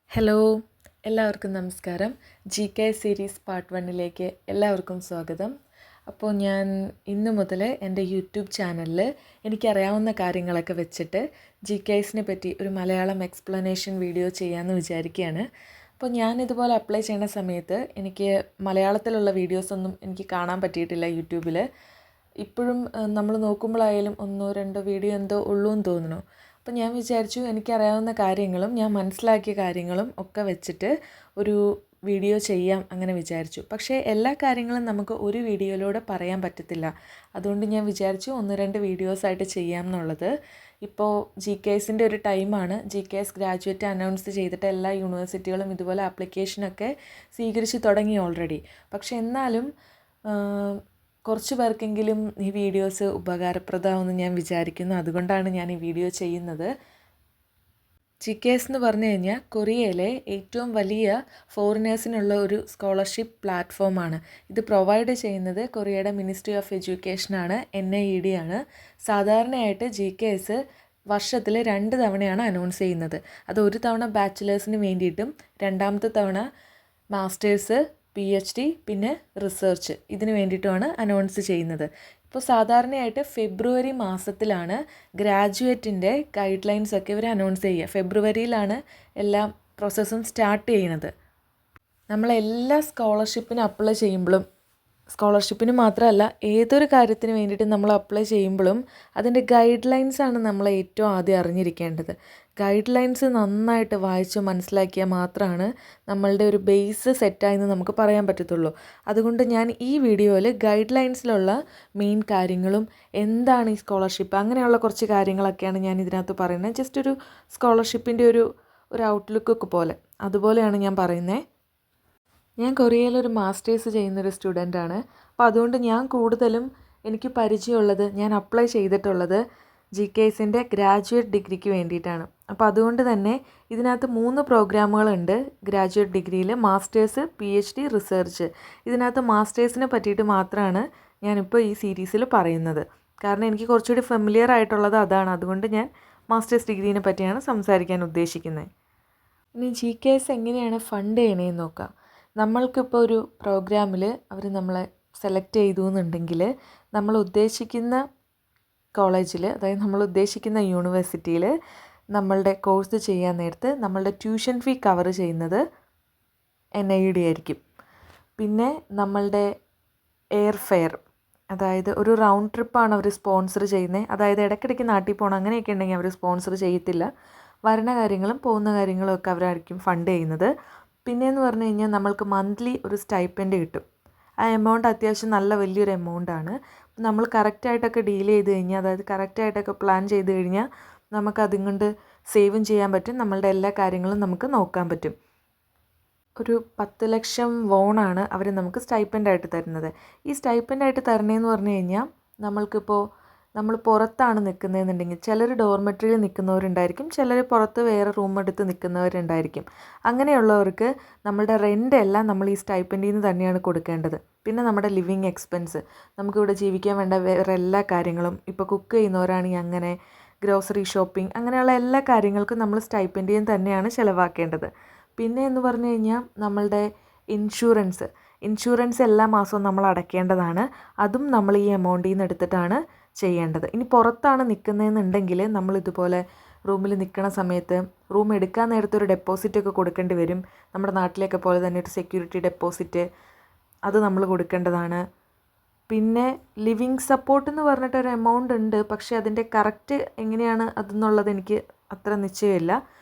Hello, എല്ലാവർക്കും നമസ്കാരം. GK series part 1ലേക്ക് എല്ലാവർക്കും സ്വാഗതം. അപ്പോൾ ഞാൻ ഇന്ന് മുതൽ എൻ്റെ യൂട്യൂബ് ചാനലിൽ എനിക്കറിയാവുന്ന കാര്യങ്ങളൊക്കെ വെച്ചിട്ട് GKസിനെ പറ്റി ഒരു മലയാളം എക്സ്പ്ലനേഷൻ വീഡിയോ ചെയ്യാമെന്ന് വിചാരിക്കുകയാണ്. അപ്പോൾ ഞാൻ ഇതുപോലെ അപ്ലൈ ചെയ്യുന്ന സമയത്ത് എനിക്ക് മലയാളത്തിലുള്ള വീഡിയോസൊന്നും എനിക്ക് കാണാൻ പറ്റിയിട്ടില്ല യൂട്യൂബിൽ. ഇപ്പോഴും നമ്മൾ നോക്കുമ്പോഴായാലും ഒന്നോ രണ്ടോ വീഡിയോ എന്തോ ഉള്ളൂ എന്ന് തോന്നുന്നു. അപ്പോൾ ഞാൻ വിചാരിച്ചു എനിക്കറിയാവുന്ന കാര്യങ്ങളും ഞാൻ മനസ്സിലാക്കിയ കാര്യങ്ങളും ഒക്കെ വെച്ചിട്ട് ഒരു വീഡിയോ ചെയ്യാം അങ്ങനെ വിചാരിച്ചു. പക്ഷേ എല്ലാ കാര്യങ്ങളും നമുക്ക് ഒരു വീഡിയോയിലൂടെ പറയാൻ പറ്റത്തില്ല. അതുകൊണ്ട് ഞാൻ വിചാരിച്ചു 1-2 വീഡിയോസായിട്ട് ചെയ്യാം എന്നുള്ളത്. ഇപ്പോൾ GKസിൻ്റെ ഒരു ടൈമാണ്. GKS ഗ്രാജുവേറ്റ് അനൗൺസ് ചെയ്തിട്ട് എല്ലാ യൂണിവേഴ്സിറ്റികളും ഇതുപോലെ ആപ്ലിക്കേഷനൊക്കെ സ്വീകരിച്ച് തുടങ്ങി ഓൾറെഡി. പക്ഷേ എന്നാലും കുറച്ച് പേർക്കെങ്കിലും ഈ വീഡിയോസ് ഉപകാരപ്രദമാകുമെന്ന് ഞാൻ വിചാരിക്കുന്നു. അതുകൊണ്ടാണ് ഞാൻ ഈ വീഡിയോ ചെയ്യുന്നത്. GKS എന്ന് പറഞ്ഞു കഴിഞ്ഞാൽ കൊറിയയിലെ ഏറ്റവും വലിയ ഫോറിനേഴ്സിനുള്ള ഒരു സ്കോളർഷിപ്പ് പ്ലാറ്റ്ഫോമാണ്. ഇത് പ്രൊവൈഡ് ചെയ്യുന്നത് കൊറിയയുടെ മിനിസ്ട്രി ഓഫ് എഡ്യൂക്കേഷനാണ്, NIED ആണ്. സാധാരണയായിട്ട് GKS വർഷത്തിൽ 2 തവണയാണ് അനൗൺസ് ചെയ്യുന്നത്. അത് ഒരു തവണ ബാച്ചിലേഴ്സിന് വേണ്ടിയിട്ടും രണ്ടാമത്തെ തവണ മാസ്റ്റേഴ്സ്, PhD പിന്നെ റിസർച്ച് ഇതിന് വേണ്ടിയിട്ടുമാണ് അനൗൺസ് ചെയ്യുന്നത്. ഇപ്പോൾ സാധാരണയായിട്ട് ഫെബ്രുവരി മാസത്തിലാണ് ഗ്രാജുവേറ്റിൻ്റെ ഗൈഡ് ലൈൻസൊക്കെ ഇവർ അനൗൺസ് ചെയ്യുക. ഫെബ്രുവരിയിലാണ് എല്ലാ പ്രോസസ്സും സ്റ്റാർട്ട് ചെയ്യുന്നത്. നമ്മളെല്ലാ സ്കോളർഷിപ്പിന് അപ്ലൈ ചെയ്യുമ്പോഴും, സ്കോളർഷിപ്പിന് മാത്രമല്ല ഏതൊരു കാര്യത്തിന് വേണ്ടിയിട്ട് നമ്മൾ അപ്ലൈ ചെയ്യുമ്പോഴും അതിൻ്റെ ഗൈഡ് ലൈൻസാണ് നമ്മൾ ഏറ്റവും ആദ്യം അറിഞ്ഞിരിക്കേണ്ടത്. ഗൈഡ് ലൈൻസ് നന്നായിട്ട് വായിച്ച് മനസ്സിലാക്കിയാൽ മാത്രമാണ് നമ്മളുടെ ഒരു ബേസ് സെറ്റായെന്ന് നമുക്ക് പറയാൻ പറ്റത്തുള്ളൂ. അതുകൊണ്ട് ഞാൻ ഈ വീഡിയോയിൽ ഗൈഡ് ലൈൻസിലുള്ള മെയിൻ കാര്യങ്ങളും എന്താണ് ഈ സ്കോളർഷിപ്പ് അങ്ങനെയുള്ള കുറച്ച് കാര്യങ്ങളൊക്കെയാണ് ഞാൻ ഇതിനകത്ത് പറയുന്നത്. ജസ്റ്റ് ഒരു സ്കോളർഷിപ്പിൻ്റെ ഒരു ഔട്ട്ലുക്കൊക്കെ പോലെ അതുപോലെയാണ് ഞാൻ പറയുന്നത്. ഞാൻ കൊറിയയിലൊരു മാസ്റ്റേഴ്സ് ചെയ്യുന്നൊരു സ്റ്റുഡൻ്റാണ്. അപ്പോൾ അതുകൊണ്ട് ഞാൻ കൂടുതലും എനിക്ക് പരിചയമുള്ളത്, ഞാൻ അപ്ലൈ ചെയ്തിട്ടുള്ളത് GKസിൻ്റെ ഗ്രാജുവേറ്റ് ഡിഗ്രിക്ക് വേണ്ടിയിട്ടാണ്. അപ്പോൾ അതുകൊണ്ട് തന്നെ ഇതിനകത്ത് 3 പ്രോഗ്രാമുകളുണ്ട് ഗ്രാജുവേറ്റ് ഡിഗ്രിയിൽ: മാസ്റ്റേഴ്സ്, PhD, റിസർച്ച്. ഇതിനകത്ത് മാസ്റ്റേഴ്സിനെ പറ്റിയിട്ട് മാത്രമാണ് ഞാനിപ്പോൾ ഈ സീരീസിൽ പറയുന്നത്. കാരണം എനിക്ക് കുറച്ചുകൂടി ഫെമിലിയർ ആയിട്ടുള്ളത് അതാണ്. അതുകൊണ്ട് ഞാൻ മാസ്റ്റേഴ്സ് ഡിഗ്രീനെ പറ്റിയാണ് സംസാരിക്കാൻ ഉദ്ദേശിക്കുന്നത്. ഇനി GKS എങ്ങനെയാണ് ഫണ്ട് ചെയ്യണേന്ന് നോക്കാം. നമ്മൾക്കിപ്പോൾ ഒരു പ്രോഗ്രാമിൽ അവർ നമ്മളെ സെലക്ട് ചെയ്തു എന്നുണ്ടെങ്കിൽ നമ്മൾ ഉദ്ദേശിക്കുന്ന കോളേജിൽ, അതായത് നമ്മൾ ഉദ്ദേശിക്കുന്ന യൂണിവേഴ്സിറ്റിയിൽ നമ്മളുടെ കോഴ്സ് ചെയ്യാൻ നേരത്ത് നമ്മളുടെ ട്യൂഷൻ ഫീ കവർ ചെയ്യുന്നത് NIED ആയിരിക്കും. പിന്നെ നമ്മളുടെ എയർ ഫെയർ, അതായത് ഒരു റൗണ്ട് ട്രിപ്പാണ് അവർ സ്പോൺസർ ചെയ്യുന്നത്. അതായത് ഇടയ്ക്കിടയ്ക്ക് നാട്ടിൽ പോകണം അങ്ങനെയൊക്കെ ഉണ്ടെങ്കിൽ അവർ സ്പോൺസർ ചെയ്യത്തില്ല. വരുന്ന കാര്യങ്ങളും പോകുന്ന കാര്യങ്ങളും ഒക്കെ അവരായിരിക്കും ഫണ്ട് ചെയ്യുന്നത്. പിന്നെയെന്ന് പറഞ്ഞു കഴിഞ്ഞാൽ നമ്മൾക്ക് മന്ത്ലി ഒരു സ്റ്റൈപ്പൻഡ് കിട്ടും. ആ എമൗണ്ട് അത്യാവശ്യം നല്ല വലിയൊരു എമൗണ്ടാണ്. നമ്മൾ കറക്റ്റായിട്ടൊക്കെ ഡീൽ ചെയ്ത് കഴിഞ്ഞാൽ, അതായത് കറക്റ്റായിട്ടൊക്കെ പ്ലാൻ ചെയ്ത് കഴിഞ്ഞാൽ നമുക്കതും കൊണ്ട് സേവും ചെയ്യാൻ പറ്റും. നമ്മളുടെ എല്ലാ കാര്യങ്ങളും നമുക്ക് നോക്കാൻ പറ്റും. ഒരു 10 ലക്ഷം വോണാണ് അവർ നമുക്ക് സ്റ്റൈപ്പൻഡായിട്ട് തരുന്നത്. ഈ സ്റ്റൈപ്പൻഡായിട്ട് തരണേന്ന് പറഞ്ഞു കഴിഞ്ഞാൽ നമ്മൾക്കിപ്പോൾ നമ്മൾ പുറത്താണ് നിൽക്കുന്നതെന്നുണ്ടെങ്കിൽ ചിലർ ഡോർമെട്രിയിൽ നിൽക്കുന്നവരുണ്ടായിരിക്കും, ചിലർ പുറത്ത് വേറെ റൂം എടുത്ത് നിൽക്കുന്നവരുണ്ടായിരിക്കും. അങ്ങനെയുള്ളവർക്ക് നമ്മളുടെ റെൻ്റ് എല്ലാം നമ്മൾ ഈ സ്റ്റൈപ്പൻഡിൽ നിന്ന് തന്നെയാണ് കൊടുക്കേണ്ടത്. പിന്നെ നമ്മുടെ ലിവിങ് എക്സ്പെൻസ്, നമുക്കിവിടെ ജീവിക്കാൻ വേണ്ട വേറെ എല്ലാ കാര്യങ്ങളും, ഇപ്പോൾ കുക്ക് ചെയ്യുന്നവരാണെങ്കിൽ അങ്ങനെ, ഗ്രോസറി ഷോപ്പിംഗ്, അങ്ങനെയുള്ള എല്ലാ കാര്യങ്ങൾക്കും നമ്മൾ സ്റ്റൈപ്പൻഡിൽ നിന്ന് തന്നെയാണ് ചിലവാക്കേണ്ടത്. പിന്നെ എന്ന് പറഞ്ഞു കഴിഞ്ഞാൽ നമ്മളുടെ ഇൻഷുറൻസ് എല്ലാ മാസവും നമ്മൾ അടയ്ക്കേണ്ടതാണ്. അതും നമ്മൾ ഈ എമൗണ്ടിൽ നിന്ന് എടുത്തിട്ടാണ് ചെയ്യേണ്ടത്. ഇനി പുറത്താണ് നിൽക്കുന്നതെന്നുണ്ടെങ്കിൽ നമ്മളിതുപോലെ റൂമിൽ നിൽക്കുന്ന സമയത്ത് റൂം എടുക്കാൻ നേരത്തെ ഒരു ഡെപ്പോസിറ്റൊക്കെ കൊടുക്കേണ്ടി വരും. നമ്മുടെ നാട്ടിലേക്ക് പോലെ തന്നെ ഒരു സെക്യൂരിറ്റി ഡെപ്പോസിറ്റ്, അത് നമ്മൾ കൊടുക്കേണ്ടതാണ്. പിന്നെ ലിവിങ് സപ്പോർട്ട് എന്ന് പറഞ്ഞിട്ടൊരു എമൗണ്ട് ഉണ്ട്. പക്ഷേ അതിൻ്റെ കറക്റ്റ് എങ്ങനെയാണ് അതെന്നുള്ളത് എനിക്ക് അത്ര നിശ്ചയമില്ല.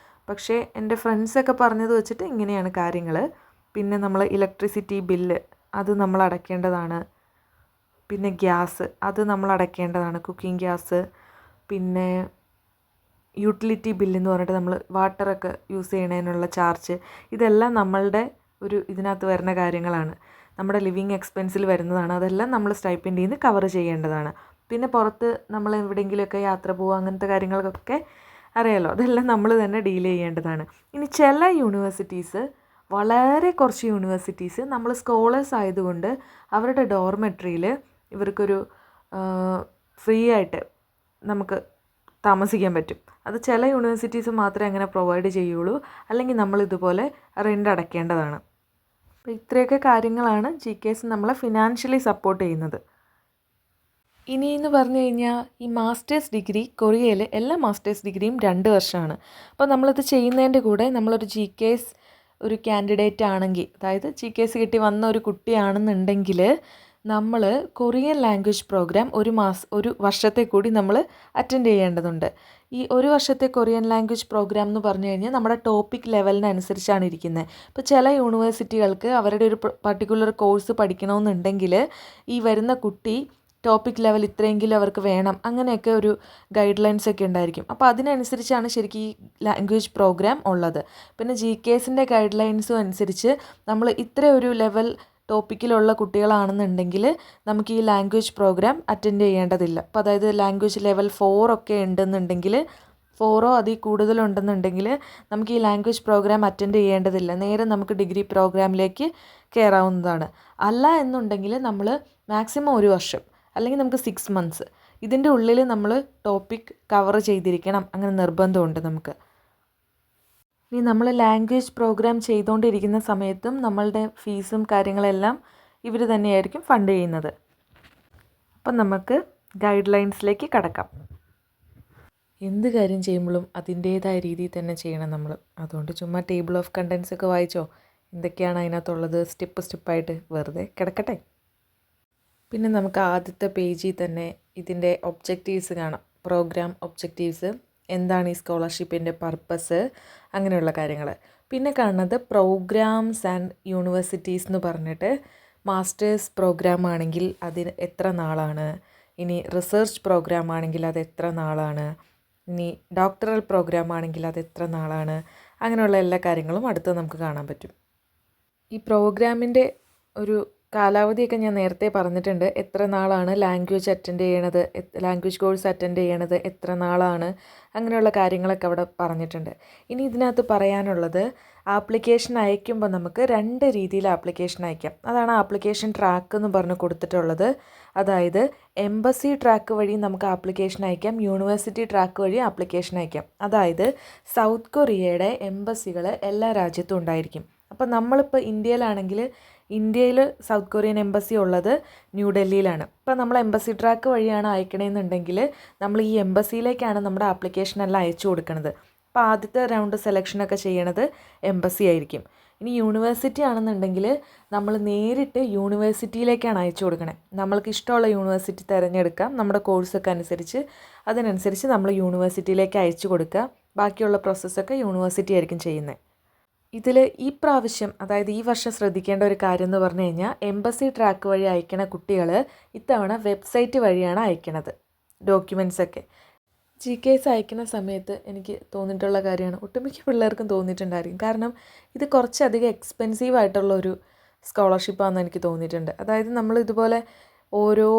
പക്ഷേ എൻ്റെ ഫ്രണ്ട്സൊക്കെ പറഞ്ഞത് വെച്ചിട്ട് ഇങ്ങനെയാണ് കാര്യങ്ങൾ. പിന്നെ നമ്മൾ ഇലക്ട്രിസിറ്റി ബില്ല് അത് നമ്മൾ അടയ്ക്കേണ്ടതാണ്. പിന്നെ ഗ്യാസ് അത് നമ്മൾ അടയ്ക്കേണ്ടതാണ്, കുക്കിംഗ് ഗ്യാസ്. പിന്നെ യൂട്ടിലിറ്റി ബില്ലെന്ന് പറഞ്ഞിട്ട് നമ്മൾ വാട്ടറൊക്കെ യൂസ് ചെയ്യണതിനുള്ള ചാർജ്, ഇതെല്ലാം നമ്മളുടെ ഇതിനകത്ത് വരുന്ന കാര്യങ്ങളാണ്, നമ്മുടെ ലിവിങ് എക്സ്പെൻസിൽ വരുന്നതാണ്. അതെല്ലാം നമ്മൾ സ്റ്റൈപ്പൻഡിൽ നിന്ന് കവർ ചെയ്യേണ്ടതാണ്. പിന്നെ പുറത്ത് നമ്മൾ എവിടെയെങ്കിലുമൊക്കെ യാത്ര പോവുക അങ്ങനത്തെ കാര്യങ്ങൾക്കൊക്കെ അറിയാലോ, അതെല്ലാം നമ്മൾ തന്നെ ഡീൽ ചെയ്യേണ്ടതാണ്. ഇനി ചില യൂണിവേഴ്സിറ്റീസ്, വളരെ കുറച്ച് യൂണിവേഴ്സിറ്റീസ് നമ്മൾ സ്കോളേഴ്സ് ആയതുകൊണ്ട് അവരുടെ ഡോർമെട്രിയിൽ ഇവർക്കൊരു ഫ്രീ ആയിട്ട് നമുക്ക് താമസിക്കാൻ പറ്റും. അത് ചില യൂണിവേഴ്സിറ്റീസ് മാത്രമേ അങ്ങനെ പ്രൊവൈഡ് ചെയ്യുള്ളൂ, അല്ലെങ്കിൽ നമ്മൾ ഇതുപോലെ റെൻ്റ് അടയ്ക്കേണ്ടതാണ്. അപ്പോൾ ഇത്രയൊക്കെ കാര്യങ്ങളാണ് GKS നമ്മളെ ഫിനാൻഷ്യലി സപ്പോർട്ട് ചെയ്യുന്നത്. ഇനിയെന്ന് പറഞ്ഞു കഴിഞ്ഞാൽ ഈ മാസ്റ്റേഴ്സ് ഡിഗ്രി കൊറിയയിൽ എല്ലാ മാസ്റ്റേഴ്സ് ഡിഗ്രിയും 2 വർഷമാണ്. അപ്പോൾ നമ്മളിത് ചെയ്യുന്നതിൻ്റെ കൂടെ നമ്മളൊരു GKS ഒരു കാൻഡിഡേറ്റ് ആണെങ്കിൽ, അതായത് GKS കിട്ടി വന്ന ഒരു കുട്ടിയാണെന്നുണ്ടെങ്കിൽ നമ്മൾ കൊറിയൻ ലാംഗ്വേജ് പ്രോഗ്രാം ഒരു വർഷത്തെ കൂടി നമ്മൾ അറ്റൻഡ് ചെയ്യേണ്ടതുണ്ട്. ഈ ഒരു വർഷത്തെ കൊറിയൻ ലാംഗ്വേജ് പ്രോഗ്രാം എന്ന് പറഞ്ഞു കഴിഞ്ഞാൽ നമ്മുടെ ടോപ്പിക് ലെവലിനനുസരിച്ചാണ് ഇരിക്കുന്നത്. ഇപ്പോൾ ചില യൂണിവേഴ്സിറ്റികൾക്ക് അവരുടെ ഒരു പർട്ടിക്കുലർ കോഴ്സ് പഠിക്കണമെന്നുണ്ടെങ്കിൽ ഈ വരുന്ന കുട്ടി ടോപ്പിക് ലെവൽ ഇത്രയെങ്കിലും അവർക്ക് വേണം, അങ്ങനെയൊക്കെ ഒരു ഗൈഡ് ലൈൻസ് ഒക്കെ ഉണ്ടായിരിക്കും. അപ്പോൾ അതിനനുസരിച്ചാണ് ശരിക്കും ഈ ലാംഗ്വേജ് പ്രോഗ്രാം ഉള്ളത്. പിന്നെ GKSൻ്റെ ഗൈഡ് ലൈൻസും അനുസരിച്ച് നമ്മൾ ഇത്ര ഒരു ലെവൽ ടോപ്പിക്കിലുള്ള കുട്ടികളാണെന്നുണ്ടെങ്കിൽ നമുക്ക് ഈ ലാംഗ്വേജ് പ്രോഗ്രാം അറ്റൻഡ് ചെയ്യേണ്ടതില്ല. അപ്പോൾ അതായത് ലാംഗ്വേജ് ലെവൽ 4 ഒക്കെ ഉണ്ടെന്നുണ്ടെങ്കിൽ, 4 അതിൽ കൂടുതലുണ്ടെന്നുണ്ടെങ്കിൽ നമുക്ക് ഈ ലാംഗ്വേജ് പ്രോഗ്രാം അറ്റൻഡ് ചെയ്യേണ്ടതില്ല. നേരെ നമുക്ക് ഡിഗ്രി പ്രോഗ്രാമിലേക്ക് കയറാവുന്നതാണ്. അല്ല എന്നുണ്ടെങ്കിൽ നമ്മൾ മാക്സിമം 1 വർഷം അല്ലെങ്കിൽ നമുക്ക് 6 months ഇതിൻ്റെ ഉള്ളിൽ നമ്മൾ ടോപ്പിക് കവർ ചെയ്തിരിക്കണം, അങ്ങനെ നിർബന്ധമുണ്ട് നമുക്ക്. ഇനി നമ്മൾ ലാംഗ്വേജ് പ്രോഗ്രാം ചെയ്തുകൊണ്ടിരിക്കുന്ന സമയത്തും നമ്മളുടെ ഫീസും കാര്യങ്ങളെല്ലാം ഇവർ തന്നെയായിരിക്കും ഫണ്ട് ചെയ്യുന്നത്. അപ്പം നമുക്ക് ഗൈഡ് ലൈൻസിലേക്ക് കടക്കാം. എന്ത് കാര്യം ചെയ്യുമ്പോഴും അതിൻ്റേതായ രീതിയിൽ തന്നെ ചെയ്യണം നമ്മൾ. അതുകൊണ്ട് ചുമ്മാ ടേബിൾ ഓഫ് കണ്ടൻസ് ഒക്കെ വായിച്ചോ, എന്തൊക്കെയാണ് അതിനകത്തുള്ളത് സ്റ്റെപ്പായിട്ട് വെറുതെ കിടക്കട്ടെ. പിന്നെ നമുക്ക് ആദ്യത്തെ പേജിൽ തന്നെ ഇതിൻ്റെ ഒബ്ജക്റ്റീവ്സ് കാണാം. പ്രോഗ്രാം ഒബ്ജക്റ്റീവ്സ്, എന്താണ് ഈ സ്കോളർഷിപ്പിൻ്റെ പർപ്പസ്, അങ്ങനെയുള്ള കാര്യങ്ങൾ. പിന്നെ കാണുന്നത് പ്രോഗ്രാംസ് ആൻഡ് യൂണിവേഴ്സിറ്റീസ് എന്ന് പറഞ്ഞിട്ട്, മാസ്റ്റേഴ്സ് പ്രോഗ്രാം ആണെങ്കിൽ അതിന് എത്ര നാളാണ്, ഇനി റിസർച്ച് പ്രോഗ്രാം ആണെങ്കിൽ അത് എത്ര നാളാണ്, ഇനി ഡോക്ടറൽ പ്രോഗ്രാം ആണെങ്കിൽ അത് എത്ര നാളാണ്, അങ്ങനെയുള്ള എല്ലാ കാര്യങ്ങളും അടുത്ത് നമുക്ക് കാണാൻ പറ്റും. ഈ പ്രോഗ്രാമിൻ്റെ ഒരു കാലാവധിയൊക്കെ ഞാൻ നേരത്തെ പറഞ്ഞിട്ടുണ്ട്. എത്ര നാളാണ് ലാംഗ്വേജ് അറ്റൻഡ് ചെയ്യണത്, ലാംഗ്വേജ് കോഴ്സ് അറ്റൻഡ് ചെയ്യണത് എത്ര നാളാണ്, അങ്ങനെയുള്ള കാര്യങ്ങളൊക്കെ അവിടെ പറഞ്ഞിട്ടുണ്ട്. ഇനി ഇതിനകത്ത് പറയാനുള്ളത്, ആപ്ലിക്കേഷൻ അയക്കുമ്പോൾ നമുക്ക് 2 രീതിയിൽ ആപ്ലിക്കേഷൻ അയക്കാം. അതാണ് ആപ്ലിക്കേഷൻ ട്രാക്ക് എന്ന് പറഞ്ഞ് കൊടുത്തിട്ടുള്ളത്. അതായത് എംബസി ട്രാക്ക് വഴി നമുക്ക് ആപ്ലിക്കേഷൻ അയക്കാം, യൂണിവേഴ്സിറ്റി ട്രാക്ക് വഴി ആപ്ലിക്കേഷൻ അയക്കാം. അതായത് സൗത്ത് കൊറിയയുടെ എംബസികൾ എല്ലാ രാജ്യത്തും ഉണ്ടായിരിക്കും. അപ്പോൾ നമ്മളിപ്പോൾ ഇന്ത്യയിലാണെങ്കിൽ ഇന്ത്യയിൽ സൗത്ത് കൊറിയൻ എംബസി ഉള്ളത് ന്യൂഡൽഹിയിലാണ്. ഇപ്പോൾ നമ്മൾ എംബസി ട്രാക്ക് വഴിയാണ് അയക്കണമെന്നുണ്ടെങ്കിൽ നമ്മൾ ഈ എംബസിയിലേക്കാണ് നമ്മുടെ ആപ്ലിക്കേഷൻ എല്ലാം അയച്ചു കൊടുക്കുന്നത്. അപ്പോൾ ആദ്യത്തെ റൗണ്ട് സെലക്ഷനൊക്കെ ചെയ്യണത് എംബസി ആയിരിക്കും. ഇനി യൂണിവേഴ്സിറ്റി ആണെന്നുണ്ടെങ്കിൽ നമ്മൾ നേരിട്ട് യൂണിവേഴ്സിറ്റിയിലേക്കാണ് അയച്ചു കൊടുക്കണേ. നമ്മൾക്ക് ഇഷ്ടമുള്ള യൂണിവേഴ്സിറ്റി തിരഞ്ഞെടുക്കാം, നമ്മുടെ കോഴ്സൊക്കെ അനുസരിച്ച് അതിനനുസരിച്ച് നമ്മൾ യൂണിവേഴ്സിറ്റിയിലേക്ക് അയച്ചു കൊടുക്കുക. ബാക്കിയുള്ള പ്രോസസ്സൊക്കെ യൂണിവേഴ്സിറ്റി ആയിരിക്കും ചെയ്യുന്നത്. ഇതിൽ ഈ പ്രാവശ്യം, അതായത് ഈ വർഷം ശ്രദ്ധിക്കേണ്ട ഒരു കാര്യം എന്ന് പറഞ്ഞു കഴിഞ്ഞാൽ, എംബസി ട്രാക്ക് വഴി അയക്കണ കുട്ടികൾ ഇത്തവണ വെബ്സൈറ്റ് വഴിയാണ് അയക്കണത് ഡോക്യുമെൻറ്റ്സൊക്കെ. GKS അയക്കുന്ന സമയത്ത് എനിക്ക് തോന്നിയിട്ടുള്ള കാര്യമാണ്, ഒട്ടുമിക്ക പിള്ളേർക്കും തോന്നിയിട്ടുണ്ടായിരിക്കും. കാരണം ഇത് കുറച്ചധികം എക്സ്പെൻസീവ് ആയിട്ടുള്ളൊരു സ്കോളർഷിപ്പാണെന്ന് എനിക്ക് തോന്നിയിട്ടുണ്ട്. അതായത് നമ്മൾ ഇതുപോലെ ഓരോ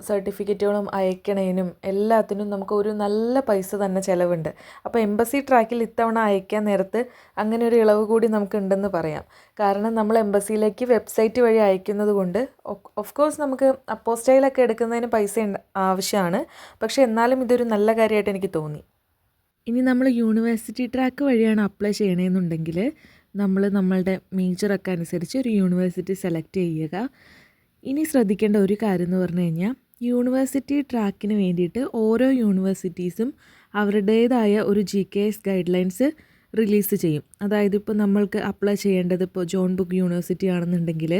സർട്ടിഫിക്കറ്റുകളും അയക്കണേനും എല്ലാത്തിനും നമുക്ക് ഒരു നല്ല പൈസ തന്നെ ചിലവുണ്ട്. അപ്പോൾ എംബസി ട്രാക്കിൽ ഇത്തവണ അയക്കാൻ നേരത്ത് അങ്ങനെ ഒരു ഇളവ് കൂടി നമുക്ക് ഉണ്ടെന്ന് പറയാം. കാരണം നമ്മൾ എംബസിയിലേക്ക് വെബ്സൈറ്റ് വഴി അയക്കുന്നത് കൊണ്ട് ഓഫ് കോഴ്സ് നമുക്ക് അപ്പോസ്റ്റൈലൊക്കെ എടുക്കുന്നതിന് പൈസ ആവശ്യമാണ്. പക്ഷേ എന്നാലും ഇതൊരു നല്ല കാര്യമായിട്ട് എനിക്ക് തോന്നി. ഇനി നമ്മൾ യൂണിവേഴ്സിറ്റി ട്രാക്ക് വഴിയാണ് അപ്ലൈ ചെയ്യണമെന്നുണ്ടെങ്കിൽ നമ്മൾ നമ്മളുടെ മേജറൊക്കെ അനുസരിച്ച് ഒരു യൂണിവേഴ്സിറ്റി സെലക്ട് ചെയ്യുക. ഇനി ശ്രദ്ധിക്കേണ്ട ഒരു കാര്യം എന്ന് പറഞ്ഞു കഴിഞ്ഞാൽ, യൂണിവേഴ്സിറ്റി ട്രാക്കിന് വേണ്ടിയിട്ട് ഓരോ യൂണിവേഴ്സിറ്റീസും അവരുടേതായ ഒരു GKS ഗൈഡ് ലൈൻസ് റിലീസ് ചെയ്യും. അതായത് ഇപ്പോൾ നമ്മൾക്ക് അപ്ലൈ ചെയ്യേണ്ടത് ഇപ്പോൾ ജോൺ ബുക്ക് യൂണിവേഴ്സിറ്റി ആണെന്നുണ്ടെങ്കിൽ